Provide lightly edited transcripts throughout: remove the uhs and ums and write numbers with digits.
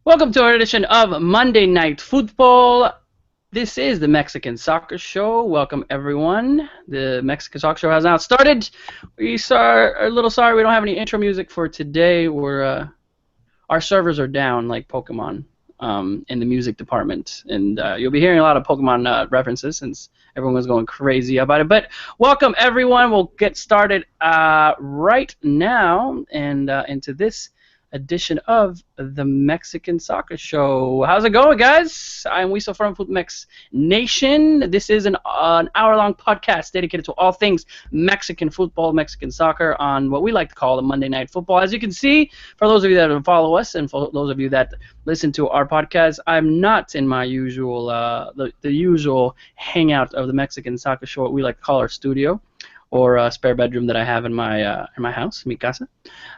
Welcome to our edition of Monday Night Football. This is the Mexican Soccer Show. Welcome, everyone. The Mexican Soccer Show has now started. We are a little sorry we don't have any intro music for today. Our servers are down like Pokemon in the music department, and you'll be hearing a lot of Pokemon references since everyone was going crazy about it. But welcome, everyone. We'll get started right now and into this edition of the Mexican Soccer Show. How's it going, guys? I'm Wiso from FootMex Nation. This is an hour-long podcast dedicated to all things Mexican football, Mexican soccer on what we like to call the Monday Night Football. As you can see, for those of you that follow us and for those of you that listen to our podcast, I'm not in my usual, the usual hangout of the Mexican Soccer Show, what we like to call our studio, or a spare bedroom that I have in my house, mi casa.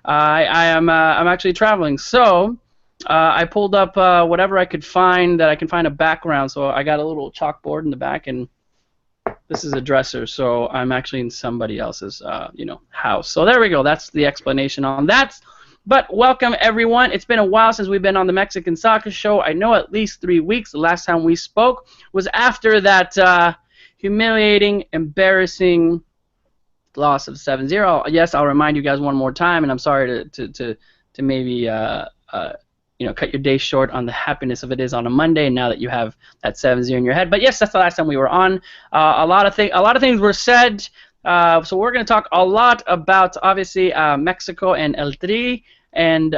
I'm actually traveling, so I pulled up whatever I could find that I can find a background. So I got a little chalkboard in the back, and this is a dresser. So I'm actually in somebody else's house. So there we go. That's the explanation on that. But welcome, everyone. It's been a while since we've been on the Mexican Soccer Show. I know at least 3 weeks. The last time we spoke was after that humiliating, embarrassing loss of 7-0. Yes, I'll remind you guys one more time, and I'm sorry to maybe cut your day short on the happiness of it is on a Monday, and now that you have that 7-0 in your head. But yes, that's the last time we were on. A lot of things were said. So we're going to talk a lot about obviously Mexico and El Tri. And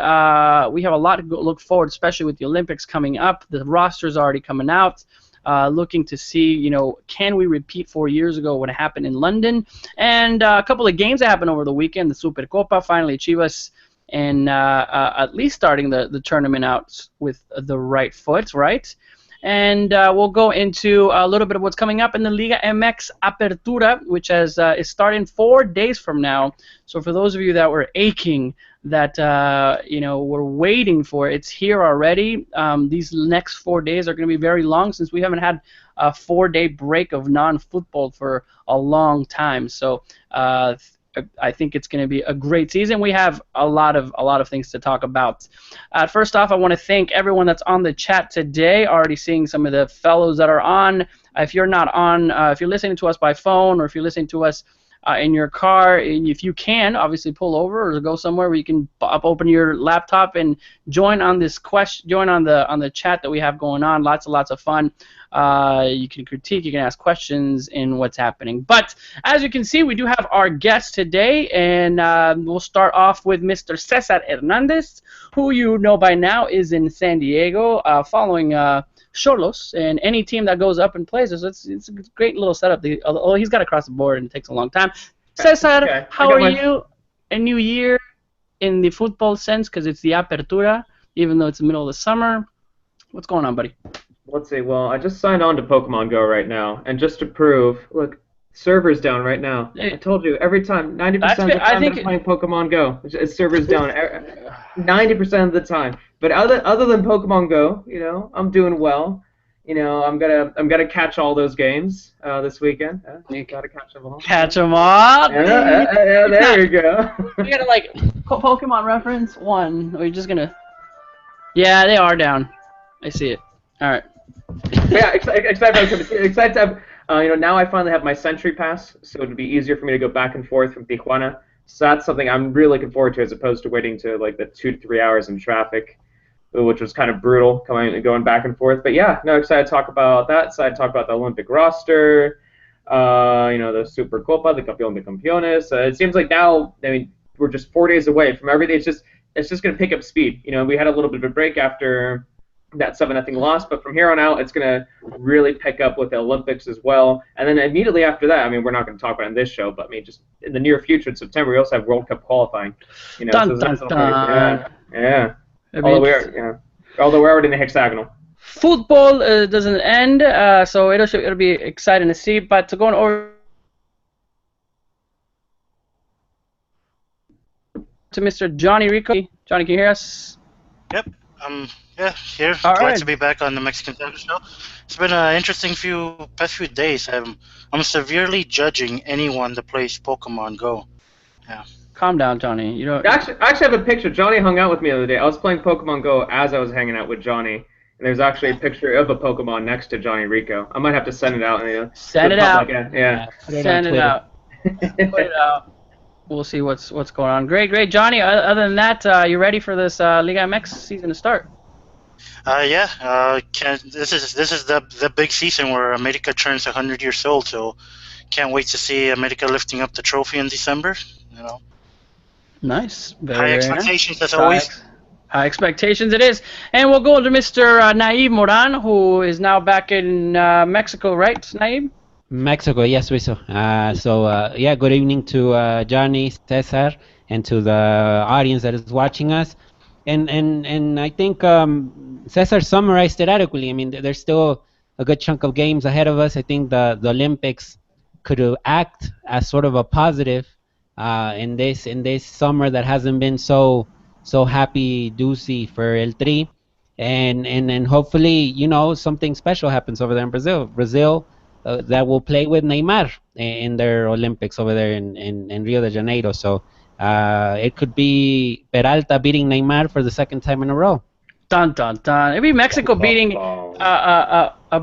we have a lot to look forward, especially with the Olympics coming up. The roster's already coming out. Looking to see, can we repeat 4 years ago what happened in London? And a couple of games that happened over the weekend. The Supercopa, finally Chivas, and at least starting the tournament out with the right foot, right? And we'll go into a little bit of what's coming up in the Liga MX Apertura, which is starting 4 days from now. So for those of you that were aching, that we're waiting for, it's here already. These next 4 days are going to be very long since we haven't had a 4-day break of non-football for a long time. So I think it's going to be a great season. We have a lot of things to talk about. First off, I want to thank everyone that's on the chat today. Already seeing some of the fellows that are on. If you're not on, if you're listening to us by phone, or if you're listening to us in your car, and if you can, obviously pull over or go somewhere where you can open your laptop and join on this join on the chat that we have going on. Lots of fun. You can critique, you can ask questions in what's happening. But as you can see, we do have our guest today, and we'll start off with Mr. Cesar Hernandez, who you know by now is in San Diego, following Xolos, and any team that goes up and plays us. It's a great little setup. Although he's got to cross the board and it takes a long time. Cesar, Okay. how are you? A new year in the football sense, because it's the Apertura, even though it's the middle of the summer. What's going on, buddy? Let's see. Well, I just signed on to Pokemon Go right now, and just to prove, look, server's down right now. Hey. I told you every time, 90% of the time I'm playing Pokemon Go, it's server's down 90% of the time. But other than Pokemon Go, I'm doing well. I'm gonna catch all those games this weekend. You gotta catch them all. Catch them all. Yeah, there you go. You gotta Pokemon reference one. We're just gonna. Yeah, they are down. I see it. All right. Yeah, excited to have. Now I finally have my Century Pass, so it'd be easier for me to go back and forth from Tijuana. So that's something I'm really looking forward to, as opposed to waiting to the 2 to 3 hours in traffic, which was kind of brutal going back and forth. But yeah, no, excited to talk about that. Excited to talk about the Olympic roster, the Supercopa, the Campeón de Campeones. It seems like now, we're just 4 days away from everything. It's just going to pick up speed. We had a little bit of a break after that 7-0 loss, but from here on out, it's going to really pick up with the Olympics as well. And then immediately after that, we're not going to talk about it in this show, but just in the near future, in September, we also have World Cup qualifying. Dun, dun, dun. Yeah. Although we're already in the hexagonal. Football doesn't end, so it'll be exciting to see. But to go over to Mr. Johnny Rico. Johnny, can you hear us? Yep. Yeah, here. All Glad right. to be back on the Mexican Soccer Show. It's been an interesting past few days. I'm severely judging anyone that plays Pokemon Go. Yeah. Calm down, Johnny. You don't. I actually have a picture. Johnny hung out with me the other day. I was playing Pokemon Go as I was hanging out with Johnny, and there's actually a picture of a Pokemon next to Johnny Rico. I might have to send it out. To Send the it out. public. Yeah. Send it out. Put it out. We'll see what's going on. Great, Johnny. Other than that, you ready for this Liga MX season to start? Yeah. This is the big season where America turns 100 years old. So can't wait to see America lifting up the trophy in December. You know. Nice. High expectations as always. High expectations it is. And we'll go to Mr. Naib Moran, who is now back in Mexico, right, Naib? Mexico, yes, we saw. Yeah, good evening to Johnny, Cesar, and to the audience that is watching us. And I think Cesar summarized it adequately. I mean, there's still a good chunk of games ahead of us. I think the Olympics could act as sort of a positive in this summer that hasn't been so happy doozy for El Tri, and hopefully something special happens over there in Brazil that will play with Neymar in their Olympics over there in Rio de Janeiro. So it could be Peralta beating Neymar for the second time in a row. Dun dun dun. It'd be Mexico beating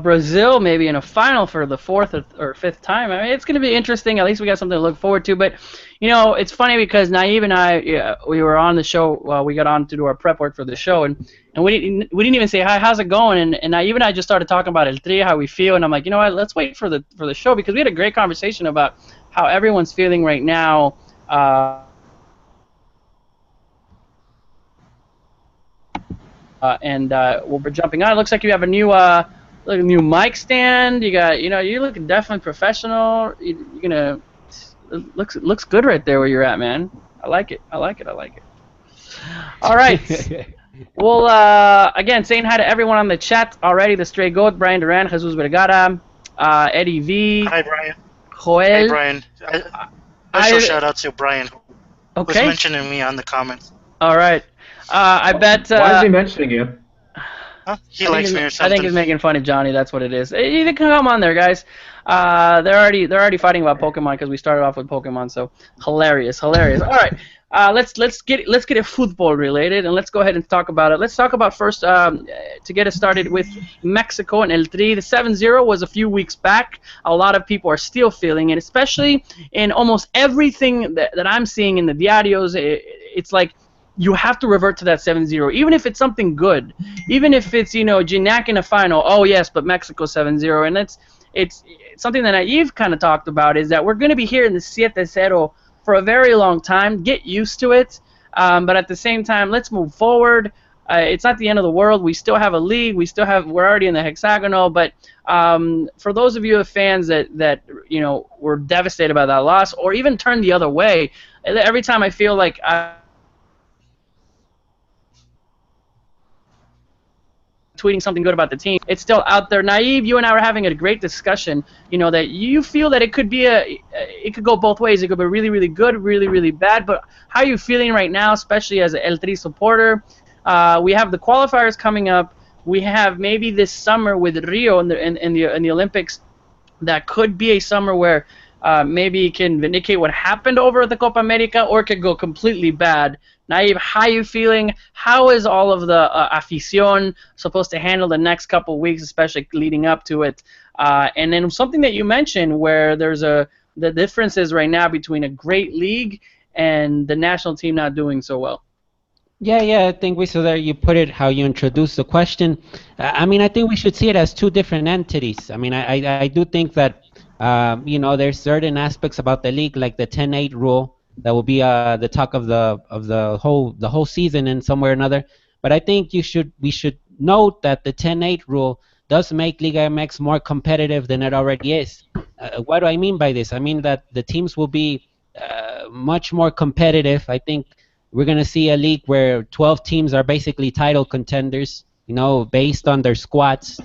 Brazil maybe in a final for the fourth or fifth time. I mean, it's going to be interesting. At least we got something to look forward to. But it's funny because Naive and I, we were on the show. We got on to do our prep work for the show, and we didn't even say hi. How's it going? And Naive and I just started talking about El Tri, how we feel, and I'm like, you know what? Let's wait for the show because we had a great conversation about how everyone's feeling right now. We'll be jumping on. It looks like you have a new mic stand. You got, you look definitely professional. You're gonna looks good right there where you're at, man. I like it. All right. Well, again, saying hi to everyone on the chat already. The Stray Goat, Brian Duran, Jesus Vergara, Eddie V. Hi, Brian. Joel. Hey, Brian. Special shout out to Brian. Who's mentioning me on the comments. All right. I bet. Why is he mentioning you? Huh? He likes me or something. I think he's making fun of Johnny. That's what it is. You can come on there, guys. They're already fighting about Pokemon because we started off with Pokemon. So hilarious. All right. Let's get it football related and let's go ahead and talk about it. Let's talk about first to get us started with Mexico and El Tri. The 7-0 was a few weeks back. A lot of people are still feeling it, especially in almost everything that I'm seeing in the diarios. It's like you have to revert to that 7-0, even if it's something good, even if it's Gignac in a final. Oh yes, but Mexico 7-0, and it's something that Naive kind of talked about is that we're going to be hearing the 7-0 for a very long time. Get used to it, but at the same time, let's move forward. It's not the end of the world. We still have a league. We're already in the hexagonal. But for those of you fans that were devastated by that loss, or even turned the other way, every time I feel like tweeting something good about the team, it's still out there. Naive, you and I were having a great discussion, that you feel that it could go both ways. It could be really, really good, really, really bad, but how are you feeling right now, especially as an El Tri supporter? We have the qualifiers coming up. We have maybe this summer with Rio in the Olympics that could be a summer where maybe it can vindicate what happened over at the Copa America, or it could go completely bad. Naive, how are you feeling? How is all of the afición supposed to handle the next couple weeks, especially leading up to it? And then something that you mentioned where there's the differences right now between a great league and the national team not doing so well. Yeah, I think we saw that you put it how you introduced the question. I mean, I think we should see it as two different entities. I mean, I do think that there's certain aspects about the league, like the 10-8 rule, that will be the talk of the whole season in some way or another. But I think we should note that the 10-8 rule does make Liga MX more competitive than it already is. What do I mean by this? I mean that the teams will be much more competitive. I think we're going to see a league where 12 teams are basically title contenders, based on their squads.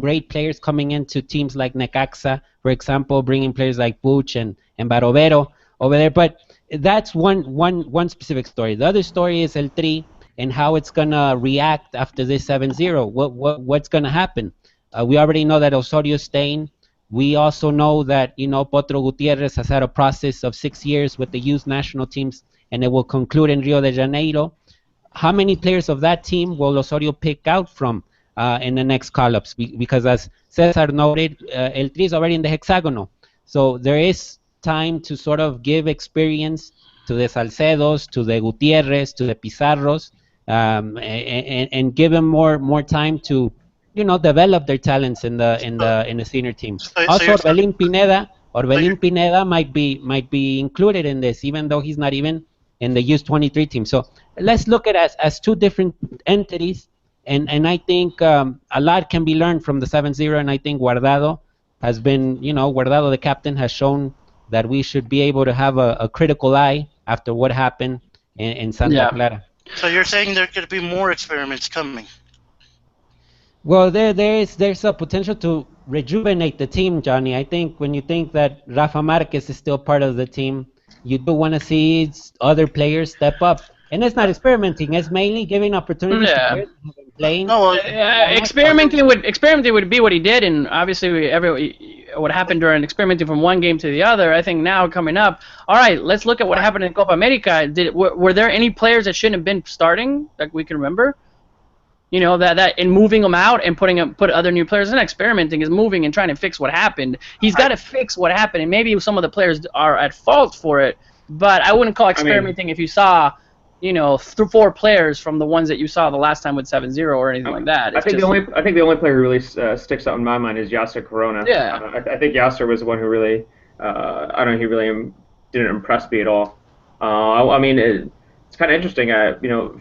Great players coming into teams like Necaxa, for example, bringing players like Puch and Barovero over there. But that's one specific story. The other story is El Tri and how it's going to react after this 7-0. What's going to happen? We already know that Osorio's staying. We also know that, Potro Gutierrez has had a process of 6 years with the youth national teams, and it will conclude in Rio de Janeiro. How many players of that team will Osorio pick out from in the next call-ups? Because as Cesar noted, El Tri is already in the hexagonal. So there is time to sort of give experience to the Salcedos, to the Gutierrez, to the Pizarros, and give them more time to develop their talents in the senior team. So Also, you're so you're, Orbelin Pineda might be included in this, even though he's not even in the U23 team. So let's look at it as two different entities, and I think a lot can be learned from the 7-0, and I think Guardado has been, Guardado, the captain, has shown that we should be able to have a critical eye after what happened in Santa Clara. so you're saying there could be more experiments coming. Well, there's a potential to rejuvenate the team, Johnny. I think when you think that Rafa Marquez is still part of the team, you do want to see other players step up. And it's not experimenting; it's mainly giving opportunities to players who have been playing. No, Experimenting would be what he did, and obviously what happened during experimenting from one game to the other. I think now coming up, all right, let's look at what happened in Copa America. Were there any players that shouldn't have been starting that we can remember? That in moving them out and put other new players in, experimenting is moving and trying to fix what happened. He's got to fix what happened, and maybe some of the players are at fault for it. But I wouldn't call experimenting if you saw, 4 players from the ones that you saw the last time with 7-0 or anything like that. I think the only player who really sticks out in my mind is Yasser Corona. Yeah. I think Yasser was the one who really, he really didn't impress me at all. It's kind of interesting.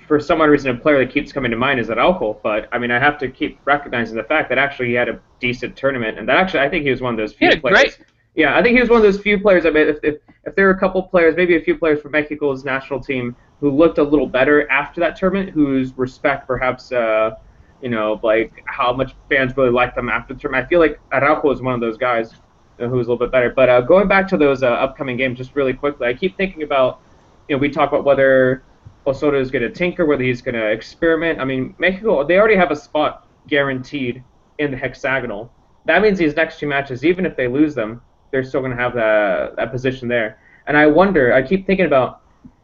For some odd reason, a player that keeps coming to mind is Araujo, but I have to keep recognizing the fact that actually he had a decent tournament, and that actually I think he was one of those few players. Great. Yeah, I think he was one of those few players. If there were a couple players, maybe a few players from Mexico's national team who looked a little better after that tournament, whose respect perhaps, like how much fans really liked them after the tournament. I feel like Araujo was one of those guys who was a little bit better. But going back to those upcoming games, just really quickly, I keep thinking about, we talk about whether Osorio is going to tinker, whether he's going to experiment. Mexico, they already have a spot guaranteed in the hexagonal. That means these next 2 matches, even if they lose them, they're still going to have that position there. And I keep thinking about,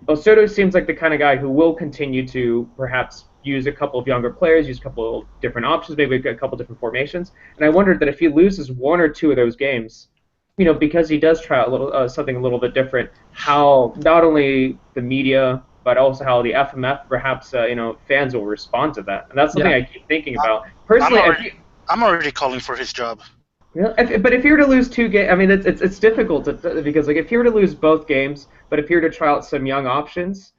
Osorio seems like the kind of guy who will continue to perhaps use a couple of younger players, use a couple of different options, maybe a couple of different formations. And I wondered that if he loses 1 or 2 of those games, because he does try out something a little bit different, how not only the media but also how the FMF perhaps fans will respond to that, and that's something I keep thinking about. Personally, I'm already calling for his job. But if you were to lose 2 games, it's difficult because if you were to lose both games, but if you were to try out some young options,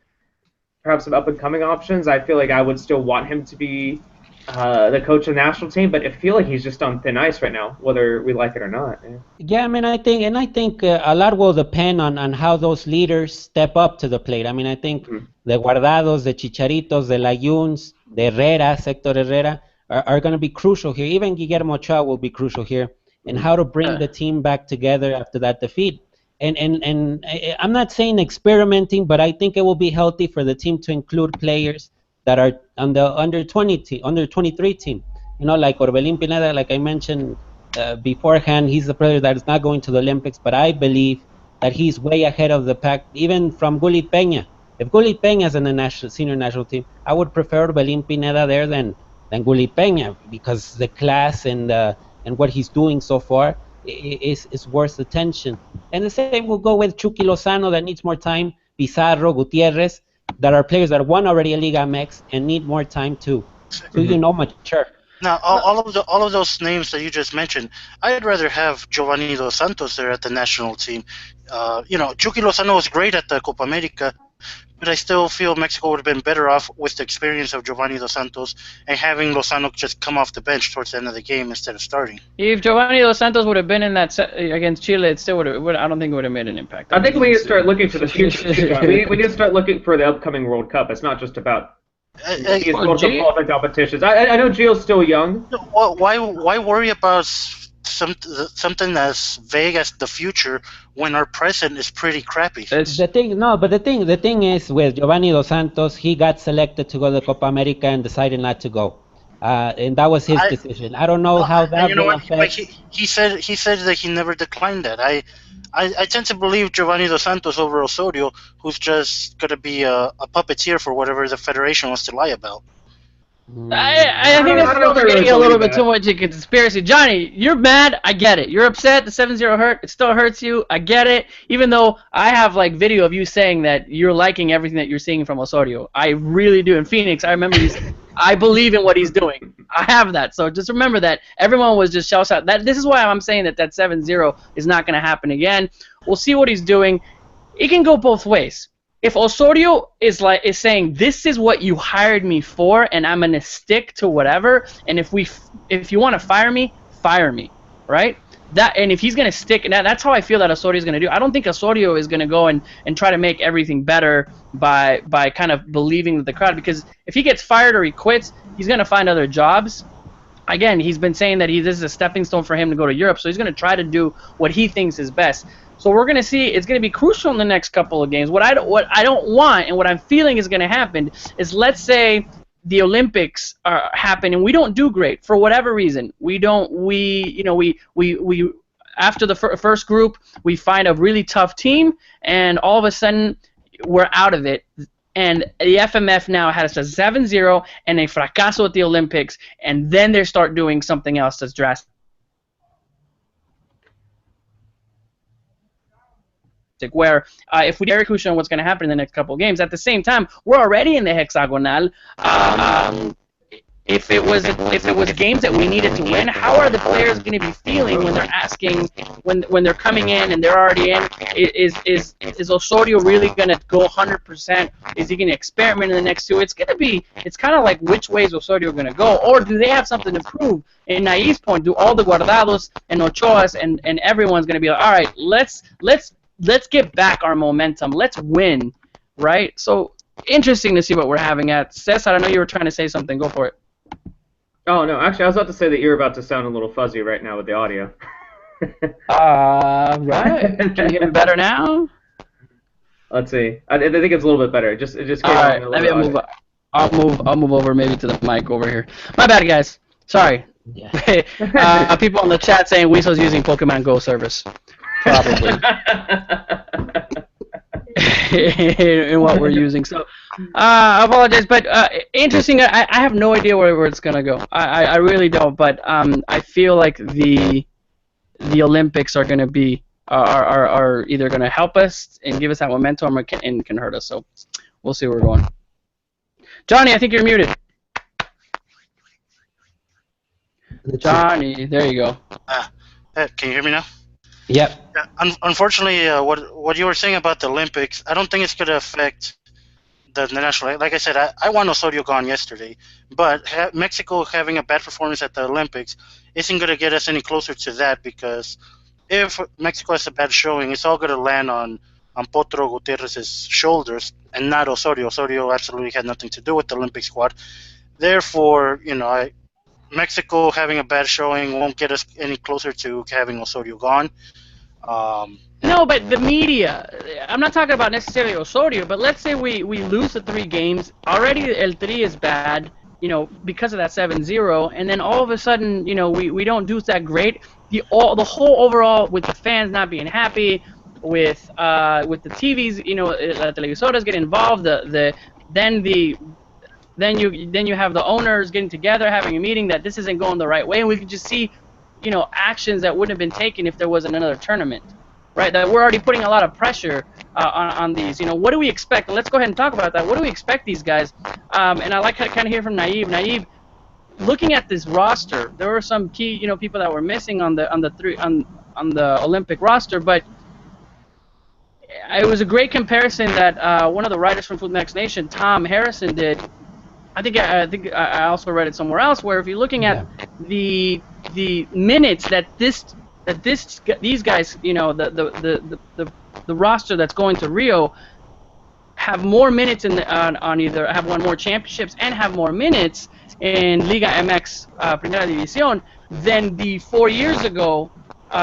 perhaps some up and coming options, I feel like I would still want him to be the coach of the national team. But I feel like he's just on thin ice right now, whether we like it or not. Yeah, I think a lot will depend on how those leaders step up to the plate. I think the Guardados, the Chicharitos, the Layuns, the Herrera, Sector Herrera are going to be crucial here. Even Guillermo Ochoa will be crucial here in how to bring the team back together after that defeat. And I'm not saying experimenting, but I think it will be healthy for the team to include players that are on the under 23 team. Like Orbelin Pineda, like I mentioned beforehand, he's a player that is not going to the Olympics, but I believe that he's way ahead of the pack, even from Gullit Peña. If Gullit Peña is in the senior national team, I would prefer Orbelin Pineda there than Gullit Peña, because the class and what he's doing so far is worth attention. And the same will go with Chucky Lozano, that needs more time, Pizarro, Gutierrez, that are players that won already a Liga MX and need more time to mature. Now, all of those names that you just mentioned, I'd rather have Giovanni Dos Santos there at the national team. Chucky Lozano was great at the Copa America, but I still feel Mexico would have been better off with the experience of Giovanni Dos Santos and having Lozano just come off the bench towards the end of the game instead of starting. If Giovanni Dos Santos would have been in that set against Chile, it still I don't think it would have made an impact. I think we need to start looking for the future. we need to start looking for the upcoming World Cup. It's not just about these World Cup qualifying competitions. I know Gio's still young. Why worry about something as vague as the future when our present is pretty crappy? The thing is, with Giovanni Dos Santos, he got selected to go to the Copa America and decided not to go. and that was his decision. I don't know how And that you know will what? Like affect. he said that he never declined that. I tend to believe Giovanni Dos Santos over Osorio, who's just gonna be a puppeteer for whatever the federation wants to lie about. I think this I is don't know where if I we're really getting a little believe bit too that. much into conspiracy. Johnny, you're mad. I get it. You're upset. The 7-0 hurt. It still hurts you. I get it. Even though I have like video of you saying that you're liking everything that you're seeing from Osorio. I really do. In Phoenix, I remember you saying, I believe in what he's doing. I have that. So just remember that everyone was just shell shocked. This is why I'm saying that 7-0 is not going to happen again. We'll see what he's doing. It can go both ways. If Osorio is saying this is what you hired me for, and I'm gonna stick to whatever, and if you want to fire me, right? And if he's gonna stick, and that's how I feel that Osorio is gonna do. I don't think Osorio is gonna go and try to make everything better by kind of believing the crowd, because if he gets fired or he quits, he's gonna find other jobs. Again, he's been saying that this is a stepping stone for him to go to Europe, so he's going to try to do what he thinks is best. So we're going to see. It's going to be crucial in the next couple of games. What I don't want, and what I'm feeling is going to happen, is let's say the Olympics happen and we don't do great for whatever reason. We after the first group, we find a really tough team, and all of a sudden we're out of it. And the FMF now has a 7-0 and a fracaso at the Olympics, and then they start doing something else that's drastic. Where if we very crucial on what's going to happen in the next couple of games, at the same time we're already in the hexagonal. If it was games that we needed to win, how are the players going to be feeling when they're asking, when they're coming in and they're already in? Is Osorio really going to go 100%? Is he going to experiment in the next two? It's kind of like which way is Osorio going to go, or do they have something to prove? In Naif's point, do all the Guardados and Ochoas and everyone's going to be like, all right, let's get back our momentum, let's win, right? So interesting to see what we're having at. Cesar, I know you were trying to say something. Go for it. Oh, no, actually, I was about to say that you're about to sound a little fuzzy right now with the audio. Right. Can you hear me better now? Let's see. I think it's a little bit better. It just came All right, a let little me move. I'll move over maybe to the mic over here. My bad, guys. Sorry. Yeah. People in the chat saying Weasel's using Pokemon Go service. Probably. In what we're using. So I apologize, but interesting. I have no idea where it's gonna go. I really don't. But I feel like the Olympics are gonna be are either gonna help us and give us that momentum, or can hurt us. So we'll see where we're going. Johnny, I think you're muted. Johnny, there you go. Can you hear me now? Yep. Unfortunately, what you were saying about the Olympics, I don't think it's going to affect the national. Like I said, I want Osorio gone yesterday, but Mexico having a bad performance at the Olympics isn't going to get us any closer to that, because if Mexico has a bad showing, it's all going to land on Potro Gutierrez's shoulders and not Osorio. Osorio absolutely had nothing to do with the Olympic squad. Therefore, Mexico having a bad showing won't get us any closer to having Osorio gone. No, but the media, I'm not talking about necessarily Osorio, but let's say we lose the 3 games. Already El Tri is bad, because of that 7-0, and then all of a sudden, we don't do that great. The whole overall, with the fans not being happy, with the TVs, the televisoras get involved, then you have the owners getting together, having a meeting that this isn't going the right way, and we could just see, actions that wouldn't have been taken if there wasn't another tournament, right? That we're already putting a lot of pressure on these. What do we expect? Let's go ahead and talk about that. What do we expect these guys? And I like to kind of hear from Naive. Naive, looking at this roster, there were some key, people that were missing on the Olympic roster, but it was a great comparison that one of the writers from Food Next Nation, Tom Harrison, did. I think I also read it somewhere else, where if you're looking at the minutes that these guys, the roster that's going to Rio, have more minutes on either have won more championships and have more minutes in Liga MX Primera División than the 4 years ago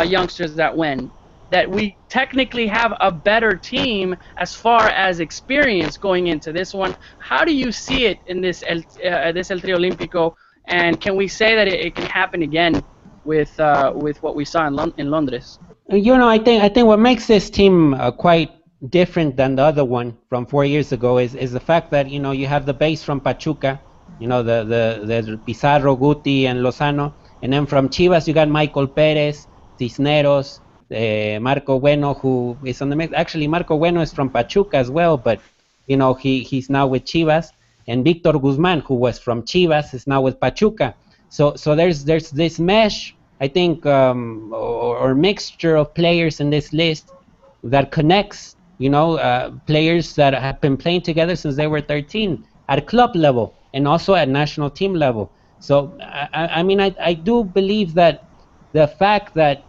youngsters that win. That we technically have a better team as far as experience going into this one. How do you see it in this El Tri Olympico? And can we say that it can happen again with what we saw in Londres? I think what makes this team quite different than the other one from 4 years ago is the fact that you have the base from Pachuca, the Pizarro, Guti, and Lozano, and then from Chivas you got Michael Perez, Cisneros, Marco Bueno, who is on the mix. Actually, Marco Bueno is from Pachuca as well, but he's now with Chivas, and Victor Guzman, who was from Chivas, is now with Pachuca. So there's this mesh, I think, or mixture of players in this list that connects, players that have been playing together since they were 13 at club level and also at national team level. So I do believe that the fact that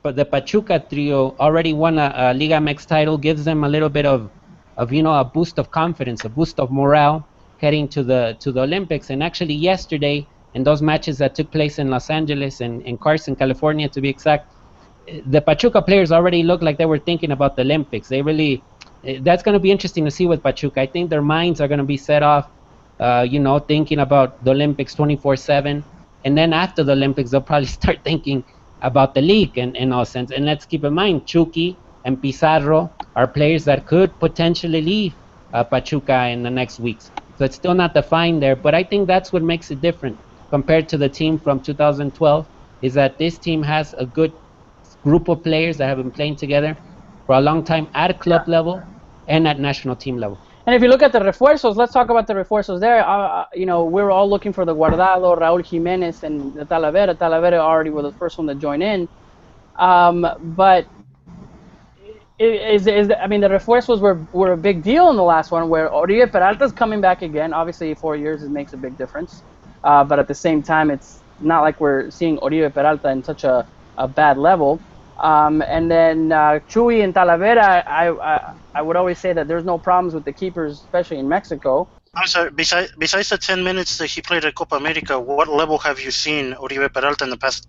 the Pachuca trio already won a Liga MX title gives them a little bit of a boost of confidence, a boost of morale heading to the Olympics. And actually yesterday, in those matches that took place in Los Angeles and in Carson, California, to be exact, the Pachuca players already looked like they were thinking about the Olympics. That's going to be interesting to see with Pachuca. I think their minds are going to be set off, thinking about the Olympics 24/7. And then after the Olympics, they'll probably start thinking about the league in all sense. And let's keep in mind, Chucky and Pizarro are players that could potentially leave Pachuca in the next weeks. So it's still not defined there, but I think that's what makes it different compared to the team from 2012, is that this team has a good group of players that have been playing together for a long time at club level and at national team level. And if you look at the refuerzos, let's talk about the refuerzos there. We're all looking for the Guardado, Raúl Jiménez, and the Talavera. Talavera already was the first one to join in. But the refuerzos were a big deal in the last one, where Oribe Peralta's coming back again. Obviously, 4 years, it makes a big difference. But at the same time, it's not like we're seeing Oribe Peralta in such a bad level. And then Chuy and Talavera, I would always say that there's no problems with the keepers, especially in Mexico. I'm sorry, besides the 10 minutes that he played at Copa America, what level have you seen Oribe Peralta in the past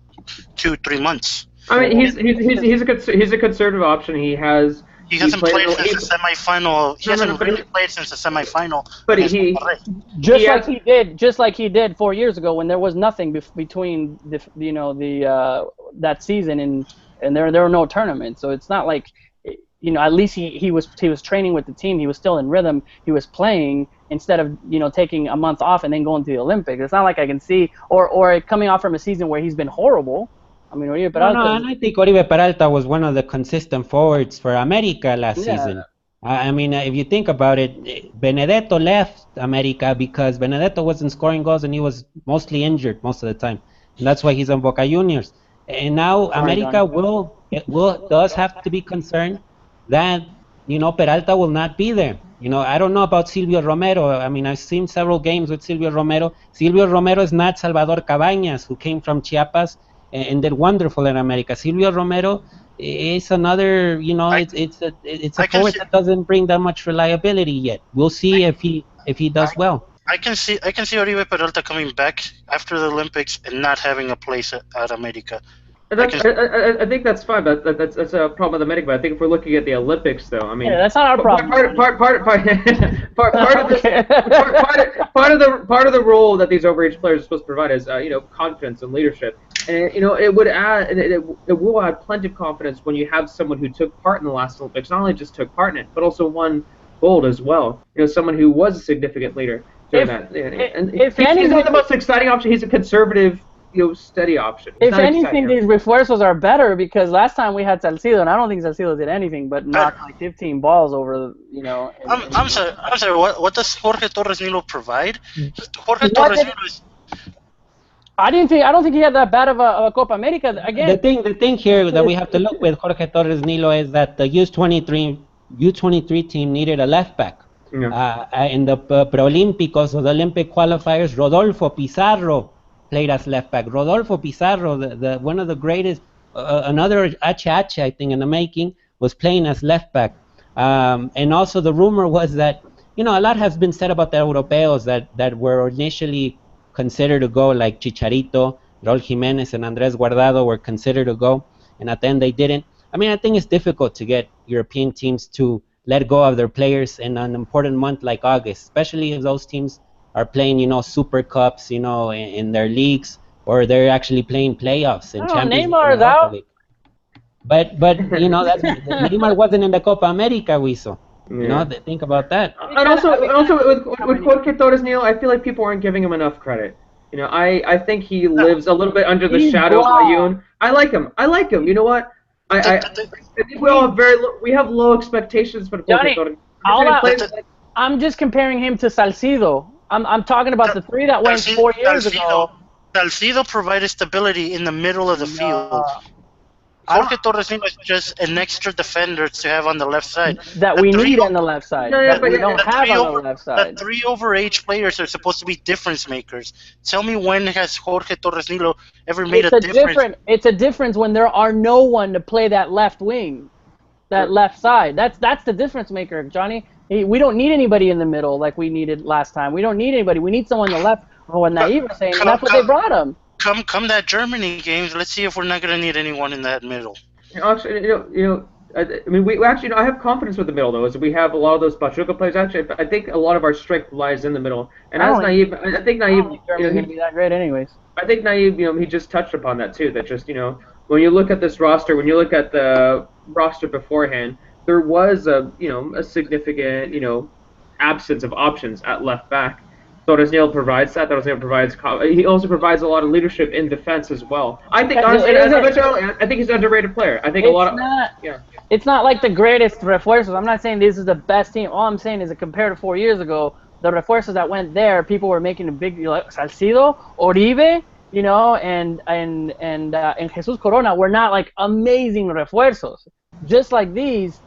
2-3 months? I mean, he's a conservative option. He hasn't played since the semifinal. He hasn't really played since the semifinal. But just like he did 4 years ago, when there was nothing between that season and there were no tournaments. So it's not like, at least he was training with the team. He was still in rhythm. He was playing instead of taking a month off and then going to the Olympics. It's not like I can see or coming off from a season where he's been horrible. I mean, Oribe Peralta. No, and I think Oribe Peralta was one of the consistent forwards for America last season. If you think about it, Benedetto left America because Benedetto wasn't scoring goals and he was mostly injured most of the time. And that's why he's on Boca Juniors. And now America does have to be concerned that Peralta will not be there. I don't know about Silvio Romero. I mean, I've seen several games with Silvio Romero. Silvio Romero is not Salvador Cabañas, who came from Chiapas and did wonderful in America. Silvio Romero is another, it's a forward that doesn't bring that much reliability yet. We'll see if he does well. I can see Oribe Peralta coming back after the Olympics and not having a place at America. I think that's fine, but that's a problem with America. But I think if we're looking at the Olympics, though, I mean, that's not our problem. Part of the role that these overage players are supposed to provide is confidence and leadership, and it will add plenty of confidence when you have someone who took part in the last Olympics, not only just took part in it, but also won gold as well. Someone who was a significant leader during that. He's not the most exciting option. He's a conservative, steady option. If anything, these refuerzos are better, because last time we had Salcido, and I don't think Salcido did anything but knock like 15 balls over. I'm sorry. What does Jorge Torres Nilo provide? Jorge Torres Nilo is. I don't think he had that bad of a Copa America again. The thing here that we have to look with Jorge Torres Nilo is that the U23 team needed a left back. Yeah. In the Olympico, so the Olympic qualifiers, Rodolfo Pizarro played as left back. Rodolfo Pizarro, the one of the greatest, another HH, I think, in the making, was playing as left back. And also the rumor was that, a lot has been said about the Europeos that were initially considered to go, like Chicharito, Raúl Jiménez, and Andrés Guardado were considered to go, and at the end they didn't. I mean, I think it's difficult to get European teams to let go of their players in an important month like August, especially if those teams are playing, Super Cups, in their leagues, or they're actually playing playoffs and Oh, Champions League and Neymar's Europa out. League. But that's Neymar wasn't in the Copa America, we saw. Yeah. Think about that. And also with Jorge Torres Nilo, I feel like people aren't giving him enough credit. I think he lives a little bit under the He's shadow of blah. Ayun. I like him. You know what? I think we have low expectations for Johnny, Jorge Torres. I'm just comparing him to Salcido. I'm talking about the three that went 4 years ago. Salcido provided stability in the middle of the field. Jorge Torres Nilo is just an extra defender to have on the left side. That we need on the left side. That we don't have on the left side. The 3 overage players are supposed to be difference makers. Tell me, when has Jorge Torres Nilo ever made a difference? It's a difference when there are no one to play that left wing, that left side. That's the difference maker, Johnny. We don't need anybody in the middle like we needed last time. We don't need anybody. We need someone on the left. What Naive was saying, and that's what they brought him. Come that Germany games. Let's see if we're not going to need anyone in that middle. Actually, I mean, we actually, I have confidence with the middle though. Is we have a lot of those Pachuca players. Actually, I think a lot of our strength lies in the middle. And as Naive, I think Naive, Germany's gonna be that great, anyways. I think Naive, he just touched upon that too. That just, when you look at this roster, when you look at the roster beforehand, there was a significant, absence of options at left back. Torres Nilo provides that. Torres Nilo provides. He also provides a lot of leadership in defense as well. I think honestly, as I mentioned earlier, I think he's an underrated player. I think It's not like the greatest refuerzos. I'm not saying this is the best team. All I'm saying is that compared to 4 years ago, the refuerzos that went there, people were making a big deal. Like Salcido, Oribe, and Jesus Corona were not like amazing refuerzos. Just like these.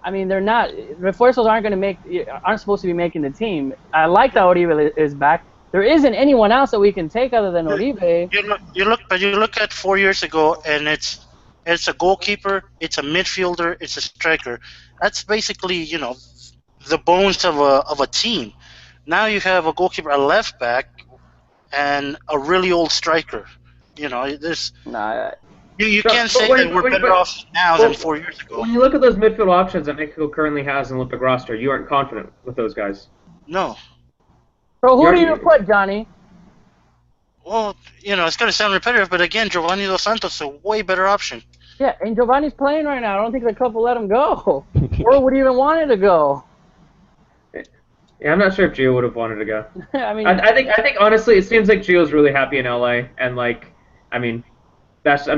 I mean, they're not. Refuerzos aren't supposed to be making the team. I like that Oribe is back. There isn't anyone else that we can take other than Oribe. You look at 4 years ago, and it's a goalkeeper, it's a midfielder, it's a striker. That's basically the bones of a team. Now you have a goalkeeper, a left back, and a really old striker. There's. You can't say that we're better off now than 4 years ago. When you look at those midfield options that Mexico currently has in the Olympic roster, you aren't confident with those guys. No. So who do you put, Johnny? Well, it's going to sound repetitive, but again, Giovanni Dos Santos is a way better option. Yeah, and Giovanni's playing right now. I don't think the club will let him go. Or would even want him to go. Yeah, I'm not sure if Gio would have wanted to go. I mean, I think honestly, it seems like Gio's really happy in LA, and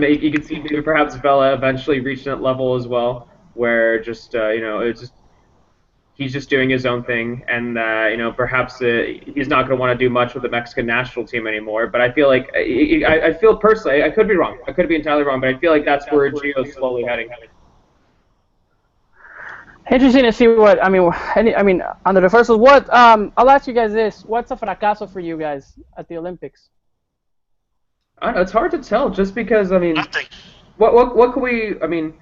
you can see maybe perhaps Vela eventually reaching that level as well, where just it's just he's just doing his own thing, and perhaps he's not going to want to do much with the Mexican national team anymore. But I feel like I feel personally, I could be wrong, I could be entirely wrong, but I feel like that's where Gio's slowly heading. Interesting to see what on the reversals. What I'll ask you guys this: what's a fracaso for you guys at the Olympics? I don't know, it's hard to tell, just because Nothing. What could we? I mean,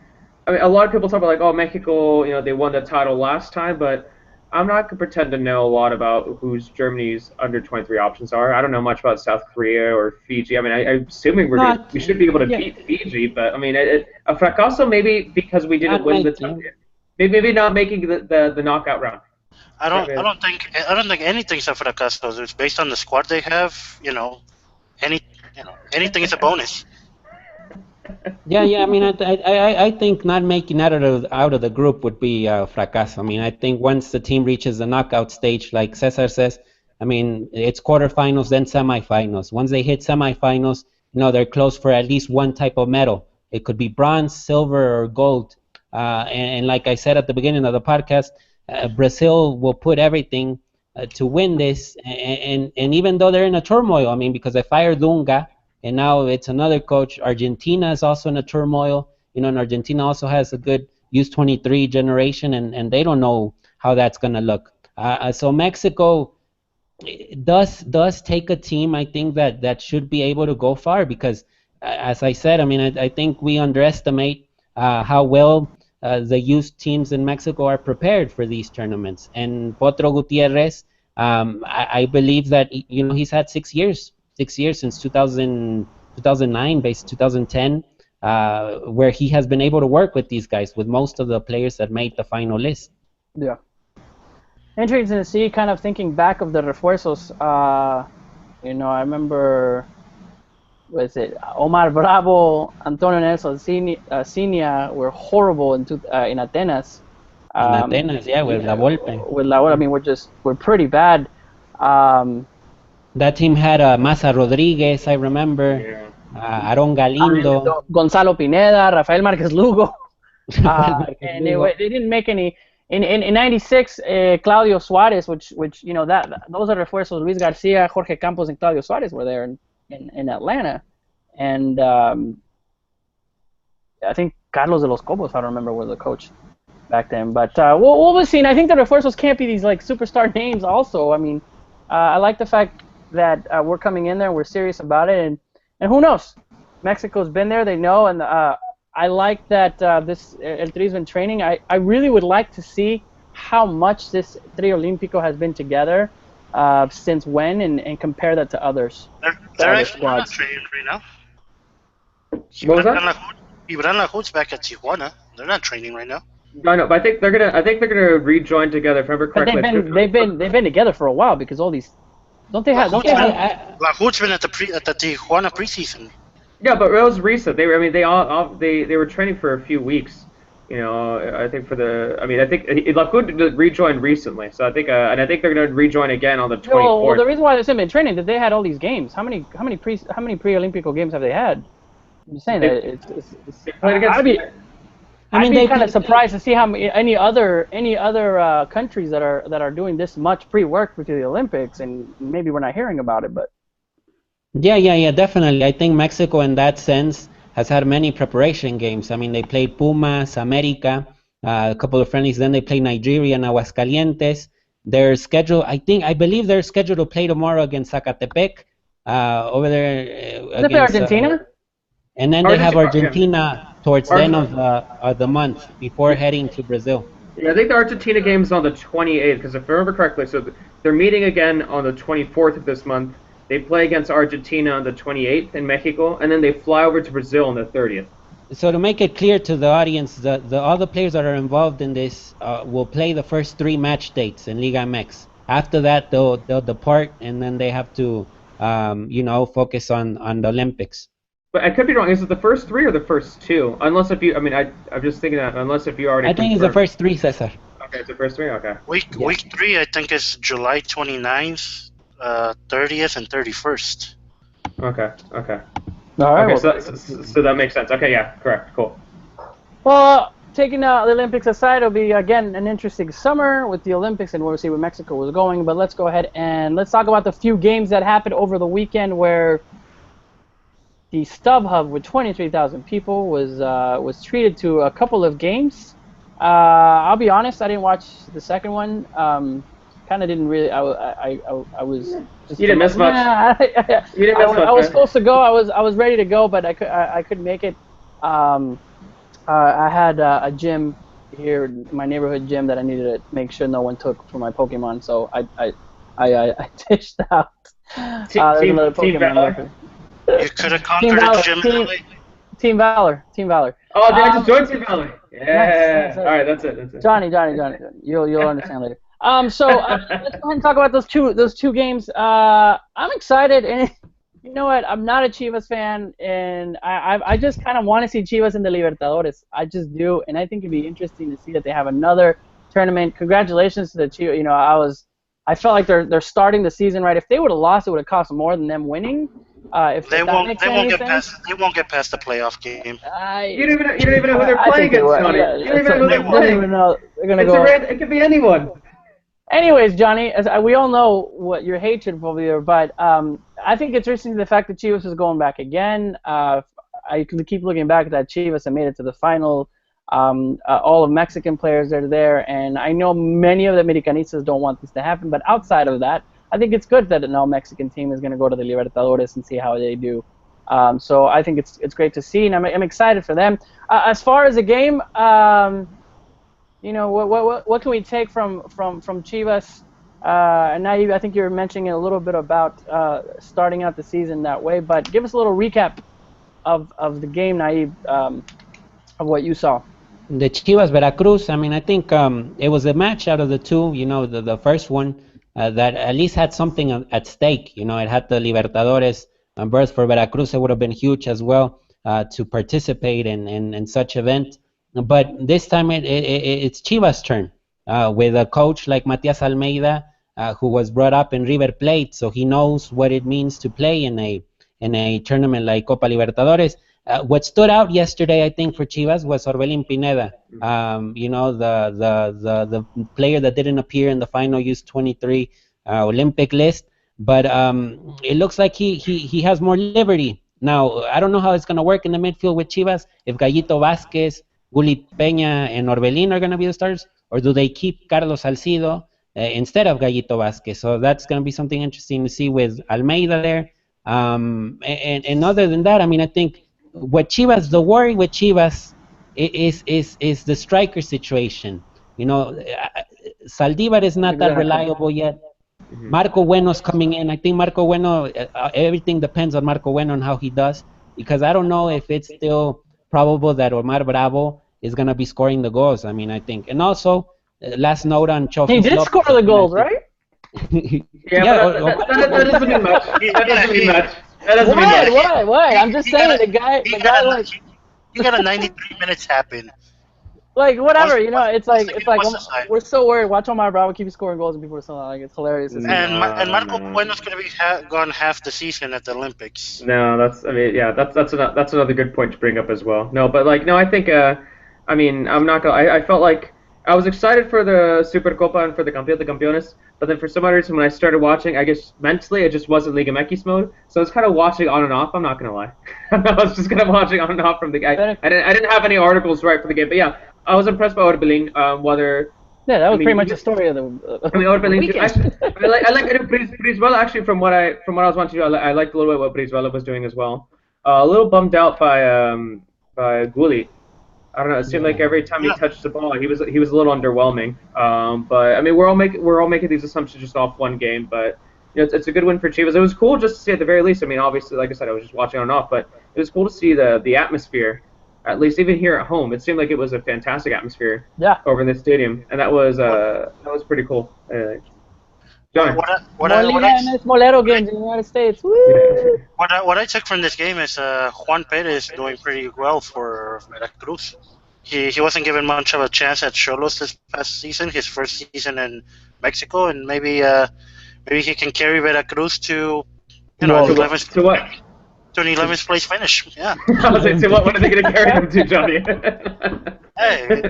a lot of people talk about Mexico, they won the title last time, but I'm not gonna pretend to know a lot about who's Germany's under-23 options are. I don't know much about South Korea or Fiji. I mean, I'm assuming we should be able to beat Fiji, but I mean, a fracaso maybe because we didn't win the title. Maybe not making the knockout round. I don't think anything's a fracaso. It's based on the squad they have. Anything is a bonus. Yeah. I mean, I think not making out of the group would be a fracaso. I mean, I think once the team reaches the knockout stage, like Cesar says, I mean, it's quarterfinals, then semifinals. Once they hit semifinals, they're close for at least one type of medal. It could be bronze, silver, or gold. And like I said at the beginning of the podcast, Brazil will put everything to win this. And even though they're in a turmoil, I mean, because they fired Dunga, and now it's another coach. Argentina is also in a turmoil. And Argentina also has a good U23 generation, and they don't know how that's going to look. So Mexico does take a team, I think, that should be able to go far because, as I said, I mean, I think we underestimate how well the youth teams in Mexico are prepared for these tournaments. And Potro Gutierrez, I believe that he's had 6 years since 2009, based 2010, where he has been able to work with these guys, with most of the players that made the final list. Yeah. interesting to see. Kind of thinking back of the refuerzos. I remember. Was it Omar Bravo, Antonio Nelson Senior were horrible in Atenas. In Atenas, yeah, with La Volpe. With La Volpe, I mean, we're pretty bad. That team had Massa Rodriguez, I remember. Aaron Galindo. Gonzalo Pineda, Rafael Marquez Lugo. And they didn't make any. In '96, Claudio Suarez, which those are refuerzos. Luis Garcia, Jorge Campos, and Claudio Suarez were there in Atlanta, and I think Carlos de los Cobos, if I don't remember, was the coach back then. But we'll be seeing. I think the refuerzos can't be these like superstar names. Also, I mean, I like the fact that we're coming in there, we're serious about it, and who knows? Mexico's been there, they know, and I like that this El Tri's been training. I really would like to see how much this Tri Olympico has been together. Since when, and compare that to others. They're actually not training right now. What was that? Ibran Lahoud's back at Tijuana. They're not training right now. No, but I think they're gonna rejoin together. If I remember correctly. But they've been together for a while because all these don't they have? Lahoud's been at the Tijuana preseason. Yeah, but it was recent. They were training for a few weeks. I think I think Lahoud rejoined recently, so I think they're going to rejoin again on the 24th. Well, the reason why they've been training that they had all these games. How many pre-Olympico games have they had? I'm just saying that I'd be kind of surprised to see how many, any other countries that are doing this much pre-work for the Olympics, and maybe we're not hearing about it, but. Yeah, definitely. I think Mexico, in that sense, has had many preparation games. I mean, they played Pumas, America, a couple of friendlies. Then they played Nigeria and Aguascalientes. I believe they're scheduled to play tomorrow against Zacatepec over there. They play Argentina? And then they have Argentina towards the end of the month before heading to Brazil. Yeah, I think the Argentina game is on the 28th, because if I remember correctly, so they're meeting again on the 24th of this month. They play against Argentina on the 28th in Mexico, and then they fly over to Brazil on the 30th. So to make it clear to the audience, all the players that are involved in this will play the first 3 match dates in Liga MX. After that, they'll depart, and then they have to, focus on the Olympics. But I could be wrong. Is it the first 3 or the first 2? I'm just thinking that unless if you already. I think it's the first 3, Cesar. Okay, it's the first 3. Okay. Week 3, I think, is July 29th. 30th and 31st. Okay. All right. Okay, so that makes sense. Okay, yeah, correct, cool. Well, taking the Olympics aside, it'll be again an interesting summer with the Olympics, and we'll see where Mexico was going. But let's go ahead and let's talk about the few games that happened over the weekend, where the StubHub with 23,000 people was treated to a couple of games. I'll be honest, I didn't watch the second one. Kind of didn't really. I was. Just you didn't miss much. You didn't miss much. I was supposed to go. I was ready to go, but I couldn't make it. I had a gym here, my neighborhood gym, that I needed to make sure no one took for my Pokemon, so I dished out. Team Valor. You could have conquered a gym. Team Valor. Oh, I just joined Team Valor. Yeah. Nice. All right, that's it. Johnny. You'll understand later. So let's go ahead and talk about those two games. I'm excited, and you know what? I'm not a Chivas fan, and I just kind of want to see Chivas in the Libertadores. I just do, and I think it'd be interesting to see that they have another tournament. Congratulations to the Chivas. I felt like they're starting the season right. If they would have lost, it would have cost more than them winning. They won't get past the playoff game. You don't even know who they're playing against, Johnny. You don't even know who they're playing. They're gonna go. It could be anyone. Anyways, Johnny, we all know what your hatred will be there, but I think it's interesting the fact that Chivas is going back again. I keep looking back at that Chivas and made it to the final. All of Mexican players are there, and I know many of the Americanistas don't want this to happen, but outside of that, I think it's good that an all-Mexican team is going to go to the Libertadores and see how they do. So I think it's great to see, and I'm excited for them. As far as the game, what can we take from Chivas? And now I think you were mentioning a little bit about starting out the season that way, but give us a little recap of the game, Naib, of what you saw. The Chivas Veracruz. I mean, I think it was a match out of the two. The first one that at least had something at stake. It had the Libertadores berth for Veracruz. It would have been huge as well to participate in such event. But this time it's Chivas' turn with a coach like Matias Almeida, who was brought up in River Plate, so he knows what it means to play in a tournament like Copa Libertadores. What stood out yesterday, I think, for Chivas was Orbelín Pineda. The player that didn't appear in the final U23 Olympic list, but it looks like he has more liberty now. I don't know how it's going to work in the midfield with Chivas. If Gallito Vázquez, Gullit Peña, and Orbelín are going to be the starters, or do they keep Carlos Salcido instead of Gallito Vázquez? So that's going to be something interesting to see with Almeida there. And other than that, I mean, I think the worry with Chivas is the striker situation. Saldívar is not that reliable yet. Marco Bueno's coming in. I think Marco Bueno, everything depends on Marco Bueno and how he does, because I don't know if it's still probable that Omar Bravo is going to be scoring the goals. I mean, I think. And also, last note on Chofis. He did score the goals, right? That doesn't mean much. That doesn't mean much. That doesn't mean much. What? I'm just saying, the guy, like, you got a 93 minutes happen. like whatever, it's like we're so worried. Watch Omar Bravo keep scoring goals and people are so like it's hilarious. And Marco Bueno's gonna be gone half the season at the Olympics. No, that's another good point to bring up as well. No, but I think I'm not gonna. I felt like I was excited for the Supercopa and for the Campeón de Campeones, but then for some other reason when I started watching, I guess mentally it just wasn't Liga MX mode, so I was kind of watching on and off. I'm not gonna lie, I was just kind of watching on and off from the game. I didn't have any articles right for the game, but yeah, I was impressed by Orbelín. That was pretty much the story of the. Orbelín. I like Brizuela actually. From what I was wanting to do, I liked a little bit what Brizuela was doing as well. A little bummed out by Gullit. I don't know. It seemed like every time he touched the ball, he was a little underwhelming. But I mean, we're all making these assumptions just off one game. But it's a good win for Chivas. It was cool just to see at the very least. I mean, obviously, like I said, I was just watching on and off, but it was cool to see the atmosphere. At least even here at home, it seemed like it was a fantastic atmosphere. Over in the stadium, and that was pretty cool. Johnny. Molero games in the United States. Woo! What I took from this game is Juan Perez doing pretty well for Veracruz. He wasn't given much of a chance at Xolos this past season, his first season in Mexico, and maybe he can carry Veracruz to to what? To an 11th place finish. Yeah. I was like, what are they going to carry them to, Johnny? Hey,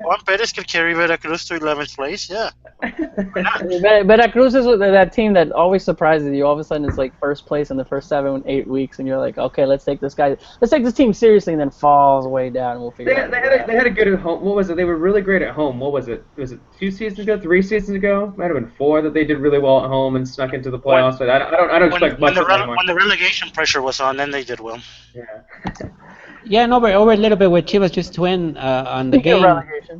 Juan Perez could carry Veracruz to 11th place. Yeah. Veracruz is that team that always surprises you. All of a sudden, it's like first place in the first 7-8 weeks, and you're like, okay, let's take this team seriously, and then falls way down, and we'll figure it out. They had a good at home. What was it? They were really great at home. What was it? Was it 2 seasons ago? 3 seasons ago? Might have been 4 that they did really well at home and snuck into the playoffs. But I don't expect much of them anymore. When the relegation pressure was on, then they did well. Yeah. Yeah, and over a little bit with Chivas just to end on the game.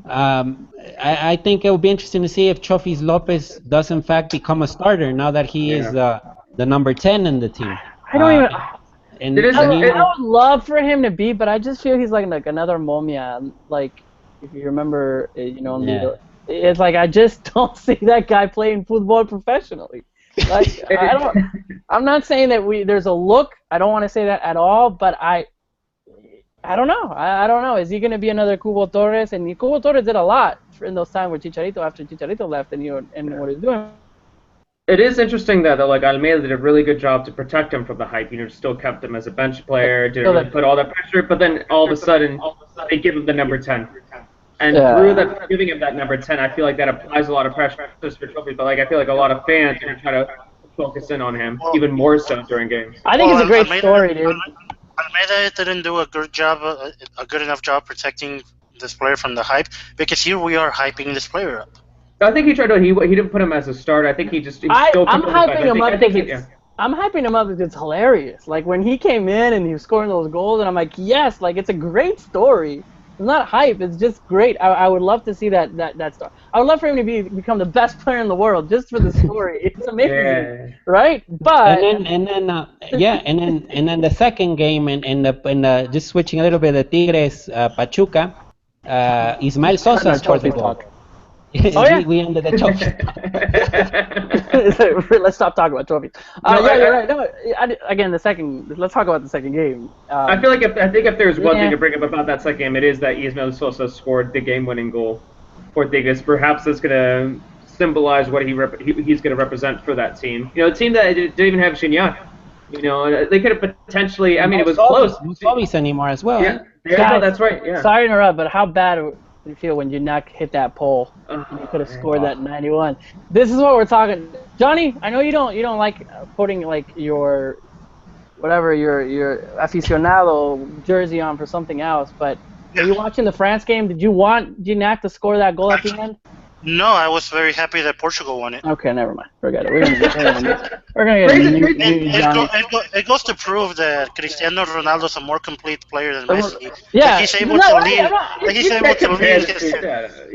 I think it will be interesting to see if Chofis Lopez does in fact become a starter now that he is the number 10 in the team. I would love for him to be, but I just feel he's like another Momia. Like if you remember, it's like I just don't see that guy playing football professionally. Like I'm not saying that there's a look. I don't want to say that at all, but I don't know. I don't know. Is he going to be another Cubo Torres? And Cubo Torres did a lot in those times where after Chicharito left, and what he's doing. It is interesting that like Almeida did a really good job to protect him from the hype. Still kept him as a bench player, didn't really put all that pressure. But then all of a sudden, they give him the number 10. And through that, giving him that number 10, I feel like that applies a lot of pressure just for Trophy. But like I feel like a lot of fans are going to try to focus in on him even more so during games. I think it's a great story, dude. Almeida didn't do a good enough job protecting this player from the hype, because here we are hyping this player up. I think he tried to. He didn't put him as a starter. I think he just. I'm hyping him up because I'm hyping him up because it's hilarious. Like when he came in and he was scoring those goals, and I'm like, yes, like it's a great story. It's not hype. It's just great. I would love to see that story. I would love for him to become the best player in the world just for the story. It's amazing, right? But and then the second game and just switching a little bit, the Tigres Pachuca. Ismael Sosa scored the goal. Oh, yeah? we ended the trophy. Let's stop talking about trophies. Yeah, you're right. No, again, let's talk about the second game. I feel like if there's one thing to bring up about that second game, it is that Ismael Sosa scored the game-winning goal for Tigres. Perhaps that's going to symbolize what he's going to represent for that team. You know, a team that didn't even have Gignac. You know, they could have potentially. I mean, it was close. No Sobis anymore as well. Yeah, that's right. Yeah. Sorry to interrupt, but how bad did you feel when Gignac hit that pole? You could have scored that 91. This is what we're talking. Johnny, I know you don't like putting like your aficionado jersey on for something else, but were you watching the France game? Did you want Gignac to score that goal at the end? No, I was very happy that Portugal won it. Okay, never mind. Forget it. We're gonna get It goes to prove that Cristiano Ronaldo is a more complete player than Messi. Yeah, He's able to lead. You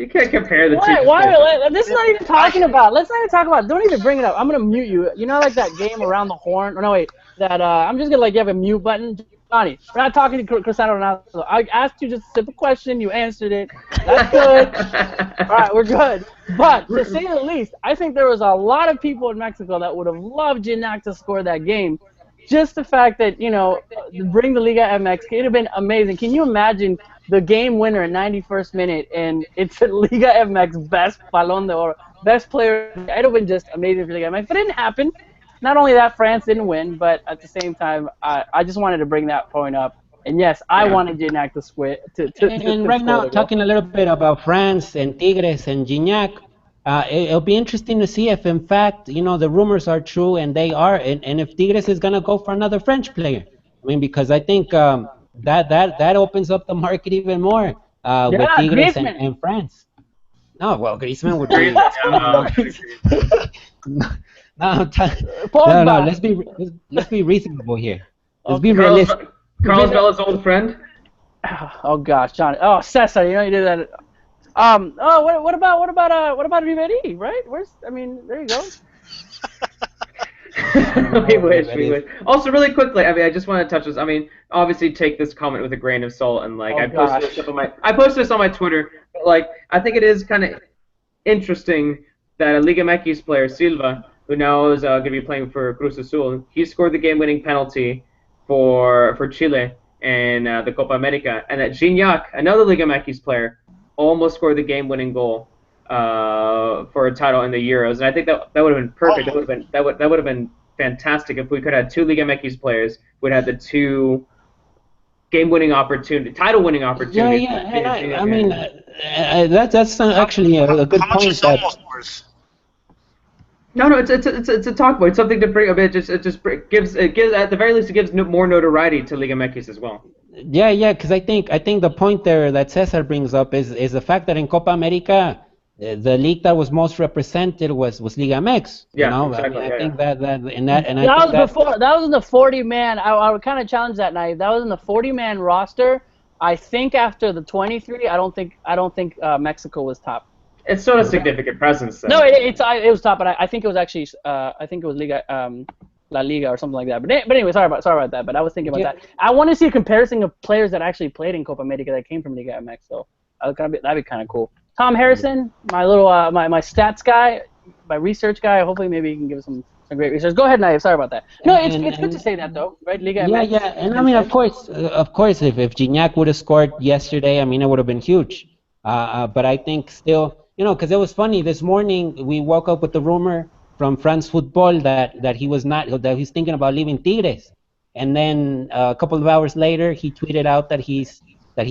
can't compare the two. Why? This is not even talking about. Let's not even talk about. Don't even bring it up. I'm gonna mute you. You know, like that game around the horn. Or no, wait. That I'm just gonna you have a mute button. Johnny, we're not talking to Cristiano Ronaldo. I asked you just a simple question. You answered it. That's good. All right, we're good. But to say the least, I think there was a lot of people in Mexico that would have loved Gignac to score that game. Just the fact that, you know, bring the Liga MX, it would have been amazing. Can you imagine the game winner in 91st minute, and it's a Liga MX best Balón de Oro, best player? It would have been just amazing for Liga MX. But it didn't happen. Not only that, France didn't win, but at the same time, I just wanted to bring that point up. And yes, I wanted Gignac to squid. And right now, talking a little bit about France and Tigres and Gignac, it'll be interesting to see if, in fact, you know, the rumors are true, and they are, and if Tigres is going to go for another French player. I mean, because I think that opens up the market even more with Tigres and France. No, well, Griezmann would be. No, let's be reasonable here. Let's be realistic. Carlos Vela's old friend. Oh gosh, John. Oh, Cesar, you know you did that. What about Ribery, right? There you go. we wish. Also, really quickly, I mean, I just want to touch this. I mean, obviously, take this comment with a grain of salt, and like I posted this on my Twitter. But like, I think it is kind of interesting that a Liga MX player, Silva, who now is going to be playing for Cruz Azul, he scored the game-winning penalty for Chile in the Copa America, and that Gignac, another Liga MX player, almost scored the game-winning goal for a title in the Euros, and I think that would have been perfect. That would have been fantastic if we could have two Liga MX players. We'd have the two game-winning title-winning opportunities. Yeah. I mean, that's actually a good point. No, it's a talk point. It's something to bring. It gives at the very least it gives more notoriety to Liga MX as well. Yeah, because I think the point there that Cesar brings up is the fact that in Copa America, the league that was most represented was Liga MX. Yeah, you know? exactly. I think that was in the 40-man. I would kind of challenge that, Naive. That was in the 40-man roster. I think after the 23, I don't think Mexico was top. It's sort of significant presence. Then. No, it was top, but I think it was actually Liga La Liga or something like that. But anyway, sorry about that. But I was thinking about that. I want to see a comparison of players that actually played in Copa America that came from Liga MX. So that'd be kind of cool. Tom Harrison, my little my stats guy, my research guy. Hopefully, maybe he can give us some great research. Go ahead, Naive. Sorry about that. No, it's good to say that though, right? Liga MX. Yeah, and I mean, of course, if Gignac would have scored yesterday, I mean, it would have been huge. But I think still. You know, because it was funny. This morning we woke up with the rumor from France Football that he's thinking about leaving Tigres, and then a couple of hours later he tweeted out that he's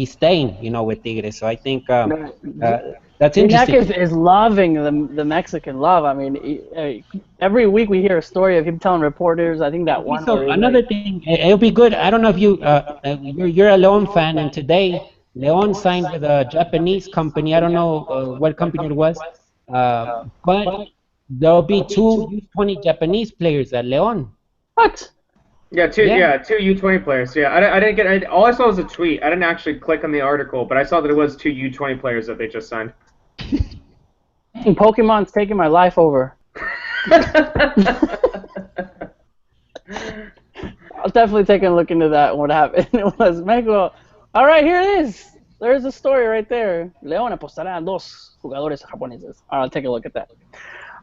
staying, you know, with Tigres. So I think that's interesting. Gignac is loving the Mexican love. I mean, every week we hear a story of him telling reporters. I think that one. So another thing, it'll be good. I don't know if you're a León fan, and today. León signed with a Japanese company. I don't know what company it was, but there'll be two U20 Japanese players at León. What? Yeah, two U20 players. Yeah, I didn't get. All I saw was a tweet. I didn't actually click on the article, but I saw that it was two U20 players that they just signed. Pokemon's taking my life over. I'll definitely take a look into that. What happened? It was Mexico. All right, here it is. There's a story right there. León apostará a 2 jugadores japoneses. I'll take a look at that.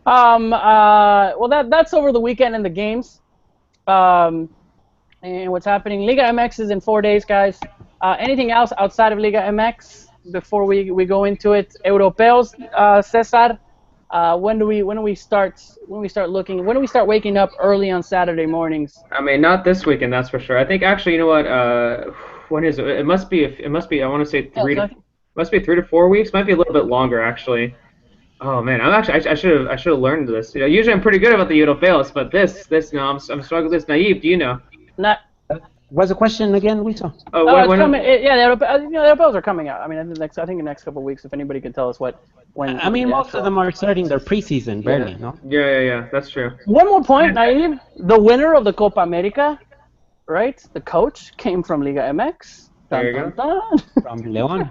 Well, that's over the weekend and the games. And what's happening? Liga MX is in 4 days, guys. Anything else outside of Liga MX before we go into it? Europeos, Cesar. When do we start looking? When do we start waking up early on Saturday mornings? I mean, not this weekend, that's for sure. I think actually, you know what? When is it? It must be. I want to say must be 3 to 4 weeks. Might be a little bit longer, actually. Oh man, I should have learned this. You know, usually I'm pretty good about the Europeos, but this I'm struggling with this. Naive, do you know? Not. What's the question again, Wilson? Oh, it's coming. Yeah, the Europeos are coming out. I mean, I think the next couple of weeks, if anybody could tell us when. I mean, most of them are starting their preseason, barely, no? Yeah. That's true. One more point, Naive. The winner of the Copa America, right? The coach came from Liga MX. There you go. From León.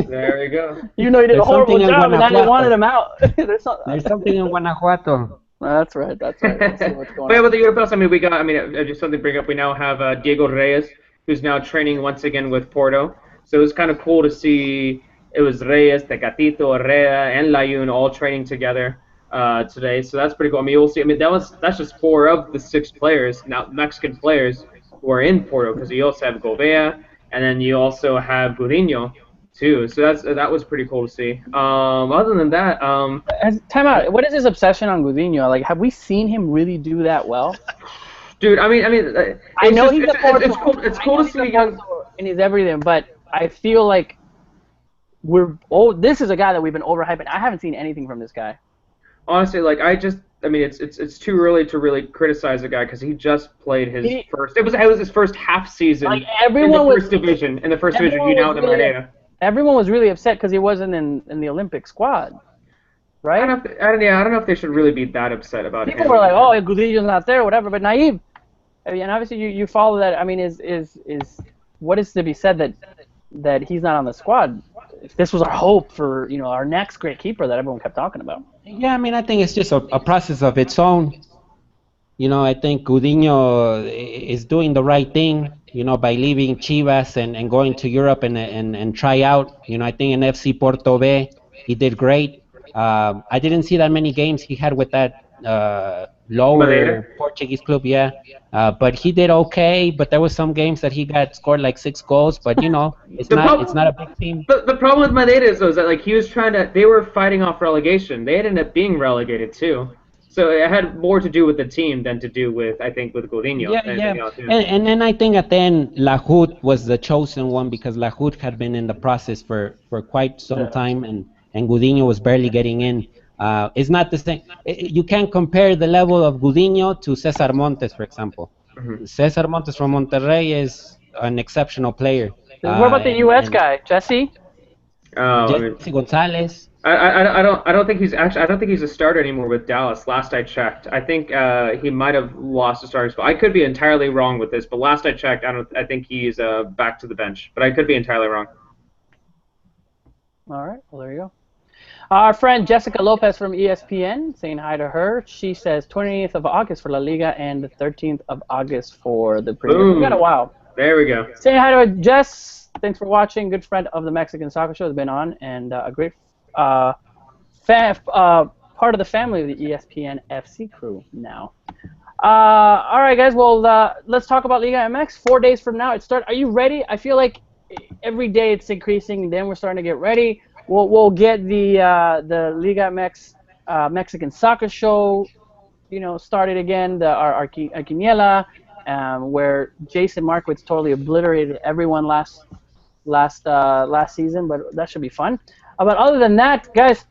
There you go. You know, he did a horrible job, and now they wanted him out. There's something in Guanajuato. That's right. Let's see what's going But yeah, with the Europeos, I mean, just something to bring up. We now have Diego Reyes, who's now training once again with Porto. So it was kind of cool to see. It was Reyes, Tecatito, Herrera, and Layun all training together today. So that's pretty cool. I mean, we'll see. I mean, that's just 4 of the 6 players, now Mexican players, who are in Porto, because you also have Gobea, and then you also have Gudiño, too. So that was pretty cool to see. Other than that, time out. What is his obsession on Gudiño? Like, have we seen him really do that well? Dude, I mean, I know he's it's cool to see young, and he's everything, but I feel like this is a guy that we've been overhyping. I haven't seen anything from this guy. Honestly, like it's too early to really criticize the guy because he just played his first. It was his first half season in the first division. In the first division, Madeira. Everyone was really upset because he wasn't in the Olympic squad, right? I don't know if they should really be that upset about it. People were like, "Oh, Gudillo's not there, whatever." But Naive, and obviously you follow that. I mean, is what is to be said that he's not on the squad? If this was our hope for our next great keeper that everyone kept talking about. Yeah, I mean, I think it's just a process of its own. I think Gudiño is doing the right thing, by leaving Chivas and going to Europe and try out. I think in FC Porto B, he did great. I didn't see that many games he had with that lower Portuguese club, yeah. But he did okay, but there was some games that he scored like 6 goals, but it's not a big team. The problem with Madeira is that he was they were fighting off relegation. They ended up being relegated too. So it had more to do with the team than to do with Gudiño. Yeah. And then I think at the end, Lahoud was the chosen one because Lahoud had been in the process for quite some time, and Gudiño was barely getting in. It's not the same. You can't compare the level of Gudiño to Cesar Montes, for example. Mm-hmm. Cesar Montes from Monterrey is an exceptional player. What about the U.S. guy, Jesse? Jesse Gonzalez. I don't think he's a starter anymore with Dallas. Last I checked, I think he might have lost a starting spot. I could be entirely wrong with this, but last I checked, I think he's back to the bench. But I could be entirely wrong. All right, well there you go. Our friend Jessica Lopez from ESPN, saying hi to her. She says 28th of August for La Liga and the 13th of August for the Premier. We got a while. There we go. Saying hi to Jess. Thanks for watching. Good friend of the Mexican Soccer Show has been on, and a great part of the family of the ESPN FC crew now. All right, guys. Well, let's talk about Liga MX. 4 days from now, it starts. Are you ready? I feel like every day it's increasing. Then we're starting to get ready. We'll get the Liga MX Mexican Soccer Show, started again. Our Quiniela, where Jason Markowitz totally obliterated everyone last season, but that should be fun. But other than that, guys,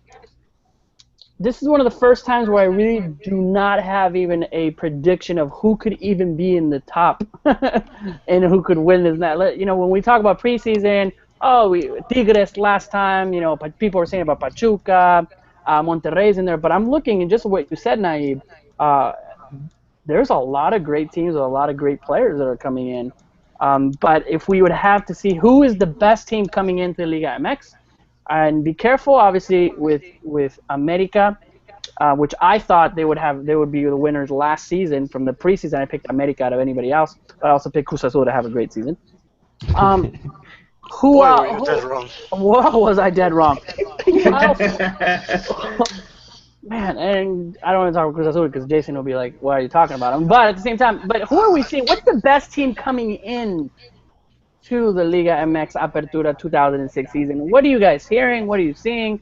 this is one of the first times where I really do not have even a prediction of who could even be in the top and who could win this. When we talk about preseason, Tigres last time, people were saying about Pachuca, Monterrey's in there, but I'm looking, and just what you said, Naive, there's a lot of great teams, a lot of great players that are coming in. But if we would have to see who is the best team coming into Liga MX, and be careful, obviously, with America, which I thought they would be the winners last season. From the preseason, I picked America out of anybody else, but I also picked Cruz Azul to have a great season. Who, Boy, were you dead wrong. what was I dead wrong? Man, and I don't want to talk about Cruz Azul because Jason will be like, "What are you talking about?" But at the same time, who are we seeing? What's the best team coming in to the Liga MX Apertura 2006 season? What are you guys hearing? What are you seeing?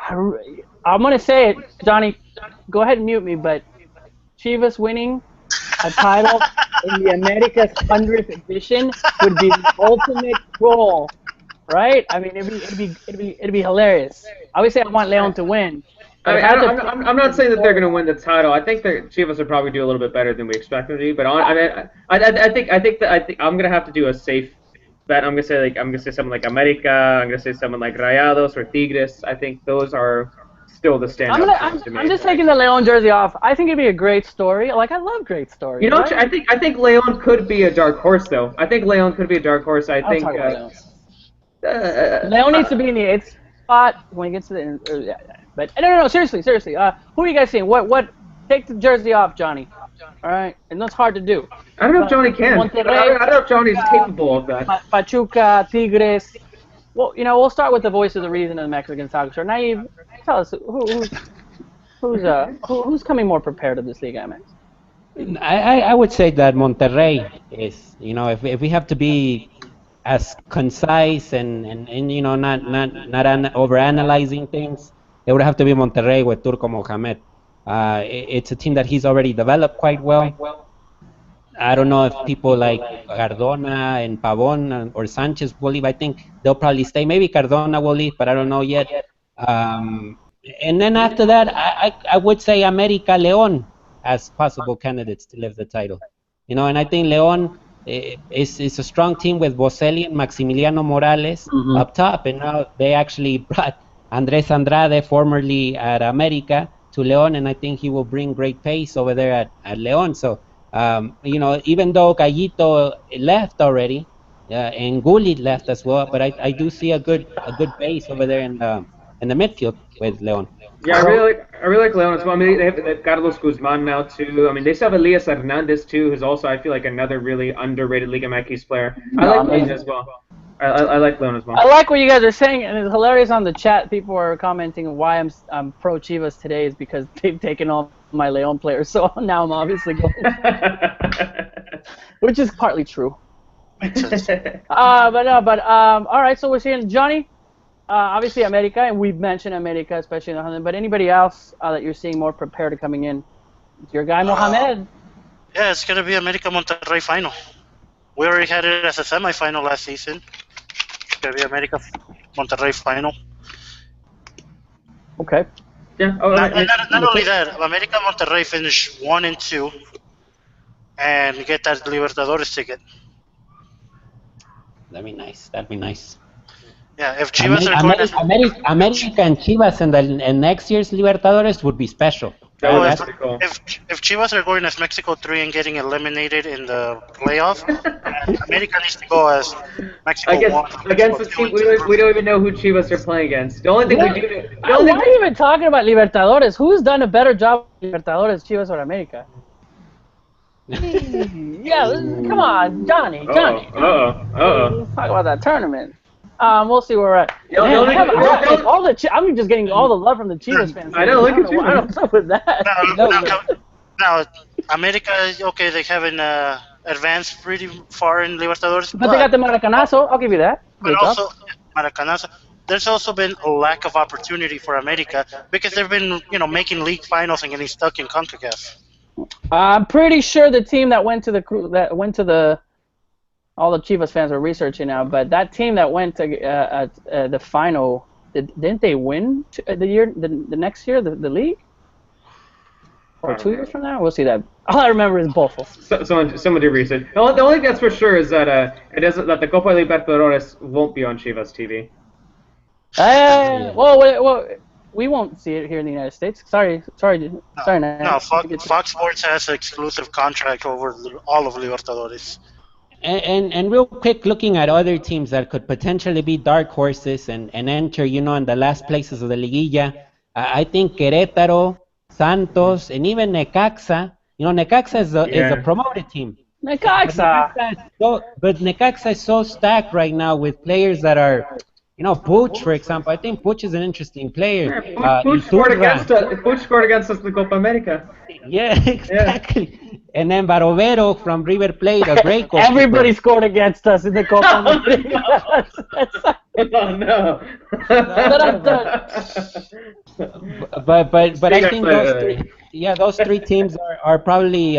I'm gonna say it, Johnny. Go ahead and mute me. But Chivas winning a title in the America's 100th edition would be the ultimate troll, right? I mean, it'd be hilarious. Obviously, I want Leon to win. I'm not saying that they're going to win the title. I think that Chivas would probably do a little bit better than we expected to do. But I think I'm going to have to do a safe bet. I'm going to say someone like America. I'm going to say someone like Rayados or Tigres. I think those are still the standout teams to me. I'm just taking the Leon jersey off. I think it'd be a great story. Like, I love great stories. You know, right? I think Leon could be a dark horse, though. I think Leon could be a dark horse. Leon needs to be in the 8th spot when he gets to the. But no, seriously. Who are you guys seeing? What? Take the jersey off, Johnny. All right, and that's hard to do. I don't know if Johnny can. I don't know if Johnny's capable of that. Pachuca, Tigres. Well, we'll start with the voice of the reason in the Mexican soccer show. Naive, tell us who's coming more prepared to this Liga MX. I would say that Monterrey is. If we have to be as concise and not overanalyzing things, it would have to be Monterrey with Turco Mohamed. It's a team that he's already developed quite well. I don't know if people like Cardona and Pavon or Sanchez will leave. I think they'll probably stay. Maybe Cardona will leave, but I don't know yet. And then after that, I would say America León as possible candidates to lift the title. And I think León is a strong team with Boselli and Maximiliano Morales up top, and now they actually brought Andres Andrade, formerly at America, to León, and I think he will bring great pace over there at León. So, even though Gallito left already, and Gullit left as well, but I do see a good base over there in the midfield with León. Yeah, I really like León as well. I mean, they've Carlos Guzman now too. I mean, they still have Elias Hernandez too, who's also, I feel like, another really underrated Liga MX player. I like León as well. I like León as well. I like what you guys are saying, and it's hilarious on the chat. People are commenting why I'm pro Chivas today is because they've taken all my León players, so now I'm obviously going, which is partly true. Makes sense. All right. So we're seeing Johnny, obviously America, and we've mentioned America, especially in the 100. But anybody else that you're seeing more prepared to coming in? Your guy Mohamed. Yeah, it's gonna be America Monterrey final. We already had it as a semifinal last season. It's gonna be America Monterrey final. Okay. Yeah. Not only that, America Monterrey finish 1 and 2, and get that Libertadores ticket. That'd be nice. Yeah, if Chivas are going America and Chivas in next year's Libertadores would be special. That's pretty cool. If Chivas are going as Mexico 3 and getting eliminated in the playoff, America needs to go as Mexico 1. Against the team, we don't even know who Chivas are playing against. The only thing we do. Why are you even talking about Libertadores? Who's done a better job with Libertadores, Chivas or America? Yeah, come on, Johnny. Let's talk about that tournament. We'll see where we're at. I'm just getting all the love from the Chivas fans. I know, look at you. I don't know with that. Now, America, okay, they haven't advanced pretty far in Libertadores. But they got the Maracanazo, I'll give you that. But also, Maracanazo, there's also been a lack of opportunity for America because they've been, making league finals and getting stuck in CONCACAF. I'm pretty sure the team that went to the all the Chivas fans are researching now, but that team that went to the final, didn't they win the next year the league? Or 2 years from now? We'll see that. All I remember is Bofos. Someone do research. The only thing that's for sure is that that the Copa Libertadores won't be on Chivas TV. Well, we won't see it here in the United States. Sorry. No, Fox Sports has an exclusive contract over all of Libertadores. And real quick, looking at other teams that could potentially be dark horses and enter, in the last places of the Liguilla, I think Querétaro, Santos, and even Necaxa. Necaxa is a promoted team. Necaxa. But Necaxa is so stacked right now with players that are, Puch, for example. I think Puch is an interesting player. Puch scored against Iturra. us. Puch scored against us in the Copa America. Yeah, exactly. And then Barovero from River Plate, a great goalkeeper. Everybody scored against us in the Copa America. Oh no. But I think those three teams are probably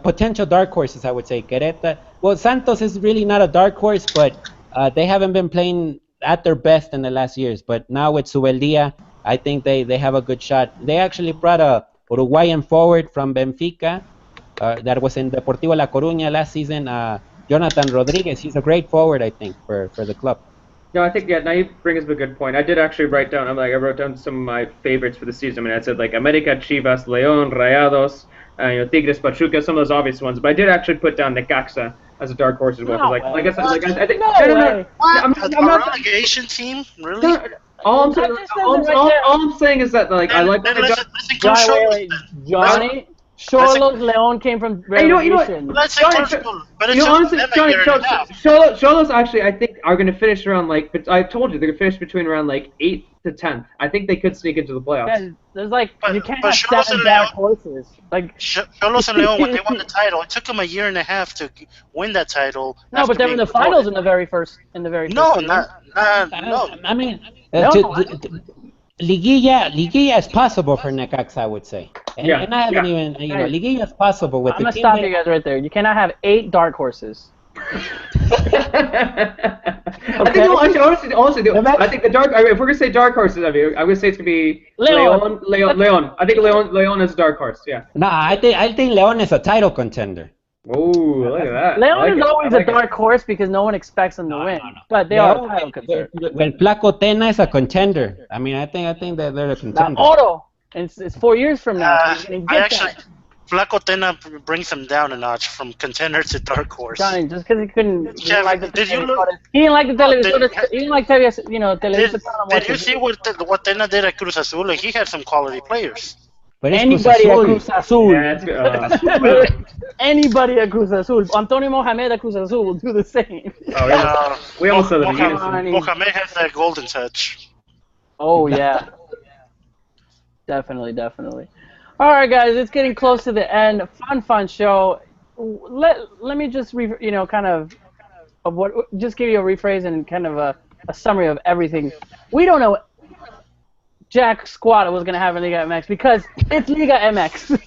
potential dark horses, I would say. Querétaro. Well, Santos is really not a dark horse, but they haven't been playing at their best in the last years. But now with Subeldia, I think they have a good shot. They actually brought a Uruguayan forward from Benfica that was in Deportivo La Coruña last season, Jonathan Rodriguez. He's a great forward, I think, for the club. No, I think now you bring us up a good point. I did actually write down. I wrote down some of my favorites for the season. I mean, I said like America, Chivas, León, Rayados, Tigres, Pachuca, some of those obvious ones. But I did actually put down Necaxa as a dark horse as well. No I think way. A relegation team, really? All I'm saying is that like I like. Johnny. Cholos León came from relegation. Let's say honestly, Cholos actually I think are going to finish around like. But I told you they're going to finish between around like 8th to 10th. I think they could sneak into the playoffs. Yeah, there's like you can't have 7 dark horses. Like Cholos and León, when they won the title, it took them a year and a half to win that title. No, but they were in the finals in the very first. No. I mean, Liguilla is possible for Necaxa, I would say. And I haven't even, Liguilla is possible with I'm the going to stop you guys right there. You cannot have 8 dark horses. I think honestly, I think the dark. If we're gonna say dark horses, I'm gonna say it's gonna be León. I think León is a dark horse. Yeah. No, I think León is a title contender. Oh, look at that. León is always a dark horse because no one expects them to win. But they are a title contender. When Flaco Tena is a contender. I mean, I think that they're a contender. Oro. It's 4 years from now. Flaco Tena brings them down a notch from contender to dark horse. Johnny, just because he couldn't. Did you look? He didn't like the television. He didn't like Televisa. Did you see what Tena did at Cruz Azul? Like, he had some quality players. But anybody at Cruz Azul. Yeah, anybody at Cruz Azul. Antonio Mohamed at Cruz Azul will do the same. Oh, we almost said that again. Mohamed has that golden touch. Oh, yeah. Definitely. All right, guys, it's getting close to the end. Fun show. Let me just just give you a rephrase and kind of a summary of everything. We don't know jack squat was going to happen in Liga MX because it's Liga MX,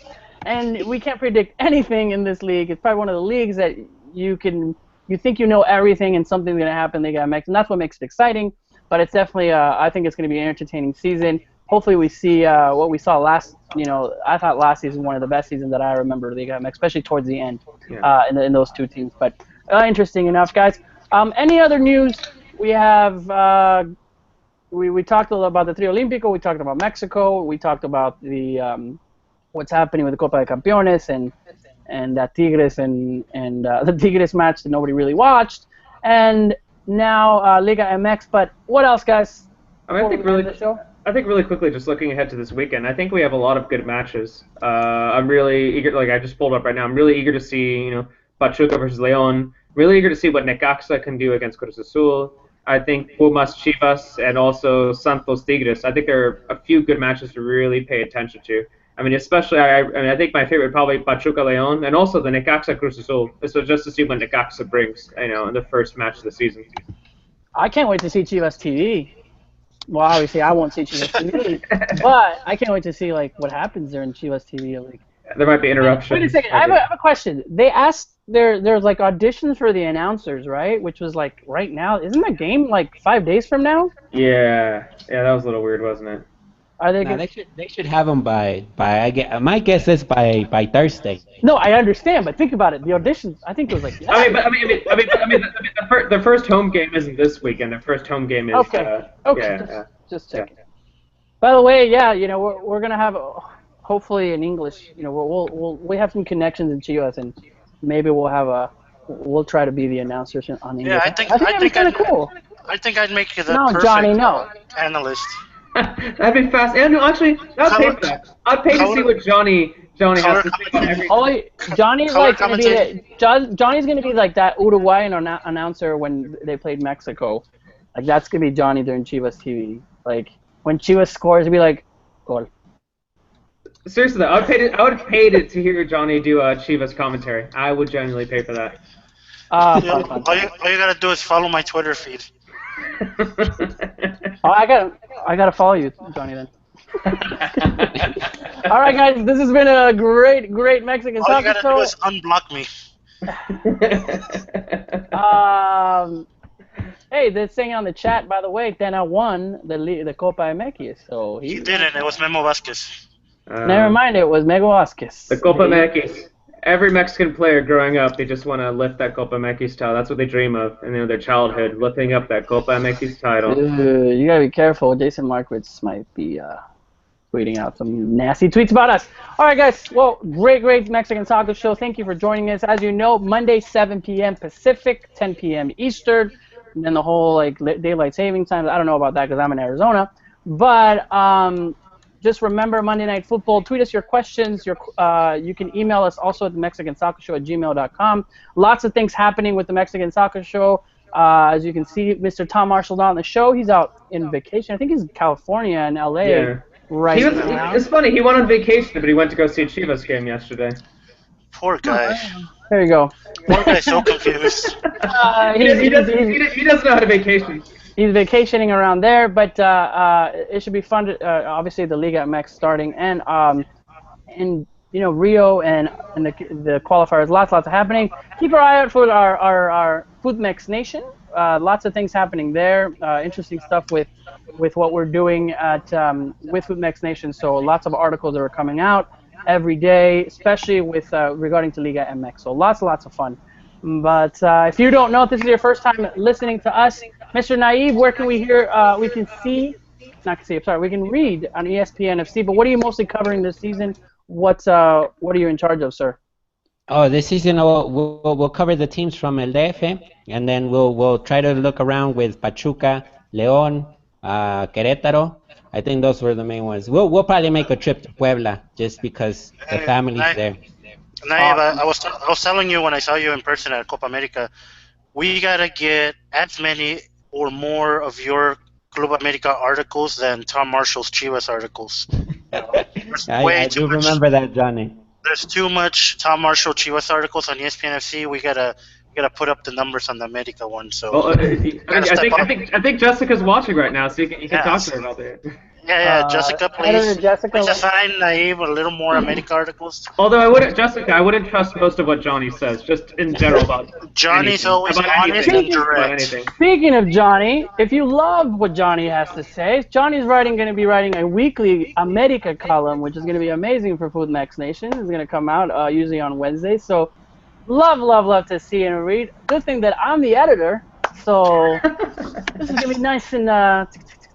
and we can't predict anything in this league. It's probably one of the leagues that you think you know everything and something's going to happen in Liga MX, and that's what makes it exciting. But it's definitely, I think it's going to be an entertaining season. Hopefully we see what we saw last, I thought last season one of the best seasons that I remember Liga MX, especially towards the end in those two teams. But interesting enough, guys. Any other news? We have, we talked a little about the Trio Olympico, we talked about Mexico, we talked about the what's happening with the Copa de Campeones and that Tigres and the Tigres match that nobody really watched. And now Liga MX, but what else, guys? I think really quickly, just looking ahead to this weekend, I think we have a lot of good matches. I'm really eager, like I just pulled up right now, I'm really eager to see, Pachuca versus León. Really eager to see what Necaxa can do against Cruz Azul. I think Pumas, Chivas, and also Santos Tigres. I think there are a few good matches to really pay attention to. I mean, especially, I think my favorite probably Pachuca León, and also the Necaxa Cruz Azul. So just to see what Necaxa brings, in the first match of the season. I can't wait to see Chivas TV. Well, obviously, I won't see Chivas TV, but I can't wait to see what happens there in Chivas TV. There might be interruptions. Wait a second, I have a question. They asked there's auditions for the announcers, right? Which was right now. Isn't the game 5 days from now? Yeah, that was a little weird, wasn't it? Are they? No, they should have them by my guess is by Thursday. No, I understand, but think about it. The auditions, I think it was the first home game isn't this weekend. The first home game is okay. Just checking. Yeah. By the way, we're gonna have hopefully in English. We have some connections in Chivas, and maybe we'll try to be the announcers on English. Yeah, I think it's kind of cool. I think I'd make the perfect Johnny, analyst. That'd be fast. And actually, I'd pay for that. I'd pay to see what Johnny Johnny has Color to say about every. Oh, Johnny's Color like gonna be Johnny's gonna be like that Uruguayan announcer when they played Mexico. Like that's gonna be Johnny during Chivas TV. Like when Chivas scores, he'll be like, "Gol." Seriously, though, I would have paid it to hear Johnny do a Chivas commentary. I would genuinely pay for that. Yeah, Fun. all you gotta do is follow my Twitter feed. Oh, I gotta follow you, Johnny. Then. All right, guys, this has been a great Mexican All you soccer gotta show. do is unblock me. Hey, they're saying on the chat, by the way, Tena won the Copa MX, so He didn't. It was Memo Vasquez. Never mind, it was Mego Vasquez. The Copa MX. Every Mexican player growing up, they just want to lift that Copa MX title. That's what they dream of in their childhood, lifting up that Copa MX title. You gotta be careful. Jason Markowitz might be tweeting out some nasty tweets about us. All right, guys. Well, great Mexican soccer show. Thank you for joining us. As you know, Monday 7 p.m. Pacific, 10 p.m. Eastern, and then the whole like daylight saving time. I don't know about that because I'm in Arizona, but just remember Monday Night Football. Tweet us your questions. You can email us also at the MexicanSoccerShow@gmail.com. Lots of things happening with the Mexican Soccer Show. As you can see, Mr. Tom Marshall's not on the show. He's out in vacation. I think he's in California and LA right now. It's funny. He went on vacation, but he went to go see a Chivas game yesterday. Poor guy. There you go. Poor guy's so confused. He doesn't know how to vacation. He's vacationing around there, but it should be fun. Obviously, the Liga MX starting, and Rio and the qualifiers. Lots happening. Keep our eye out for our FoodMex Nation. Lots of things happening there. Interesting stuff with what we're doing with FoodMex Nation. So lots of articles that are coming out every day, especially with regarding to Liga MX. So lots of fun. But if you don't know, if this is your first time listening to us, Mr. Naive, where can we hear? We can we can read on ESPN FC. But what are you mostly covering this season? What are you in charge of, sir? Oh, this season we'll cover the teams from El DF, and then we'll try to look around with Pachuca, León, Querétaro. I think those were the main ones. We'll probably make a trip to Puebla just because the family's there. Naive, I was telling you when I saw you in person at Copa America, we gotta get as many or more of your Club America articles than Tom Marshall's Chivas articles. I do remember that, Johnny. There's too much Tom Marshall Chivas articles on ESPN FC. We gotta put up the numbers on the America one. So well, I think Jessica's watching right now, so you can talk to her about that. Yeah, Jessica, please. Please assign Naive a little more America articles. Although I wouldn't trust most of what Johnny says, just in general about Johnny's anything, always honest and direct. Speaking of Johnny, if you love what Johnny has to say, Johnny's going to be writing a weekly America column, which is going to be amazing for FoodMex Nation. It's going to come out usually on Wednesday. So love to see and read. Good thing that I'm the editor, so this is going to be nice and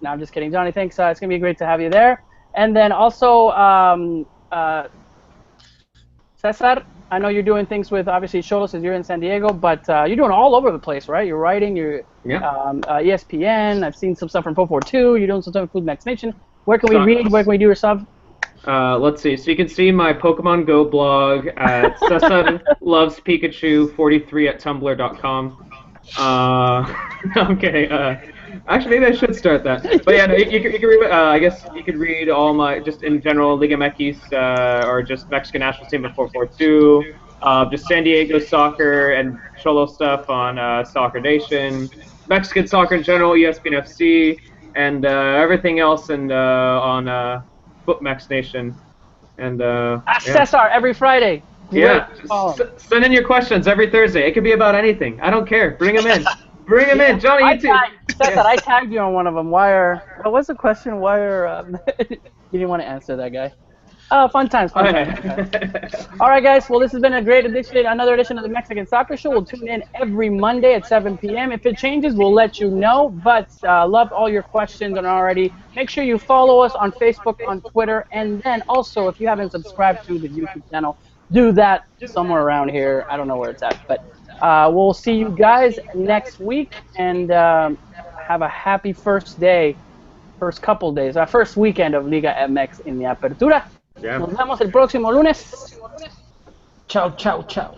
no, I'm just kidding. Johnny, thanks. It's going to be great to have you there. And then also, Cesar, I know you're doing things with, obviously, Xolos as you're in San Diego, but you're doing all over the place, right? You're writing, ESPN. I've seen some stuff from 442. You're doing some stuff with FoodMex Nation. Where can we read? Where can we do your stuff? Let's see. So you can see my Pokemon Go blog at Cesar Loves Pikachu 43 at tumblr.com. Okay. Actually, maybe I should start that. But yeah, no, you can read. I guess you could read all my, just in general, Liga MX or just Mexican national team at 442. Just San Diego soccer and Cholo stuff on Soccer Nation. Mexican soccer in general, ESPN FC, and everything else on FootMex Nation. And Cesar every Friday. Yeah. Send in your questions every Thursday. It could be about anything. I don't care. Bring them in. Bring him in, Johnny. I tagged you on one of them. What's the question? You didn't want to answer that guy. Fun times. All right, guys. Well, this has been a great edition, another edition of the Mexican Soccer Show. We'll tune in every Monday at 7 p.m. If it changes, we'll let you know. But loved all your questions and already. Make sure you follow us on Facebook, on Twitter, and then also, if you haven't subscribed to the YouTube channel, do that somewhere around here. I don't know where it's at, but. We'll see you guys next week, and have a happy first couple days, our first weekend of Liga MX in the Apertura. Yeah. Nos vemos el próximo lunes. Chao, chao, chao.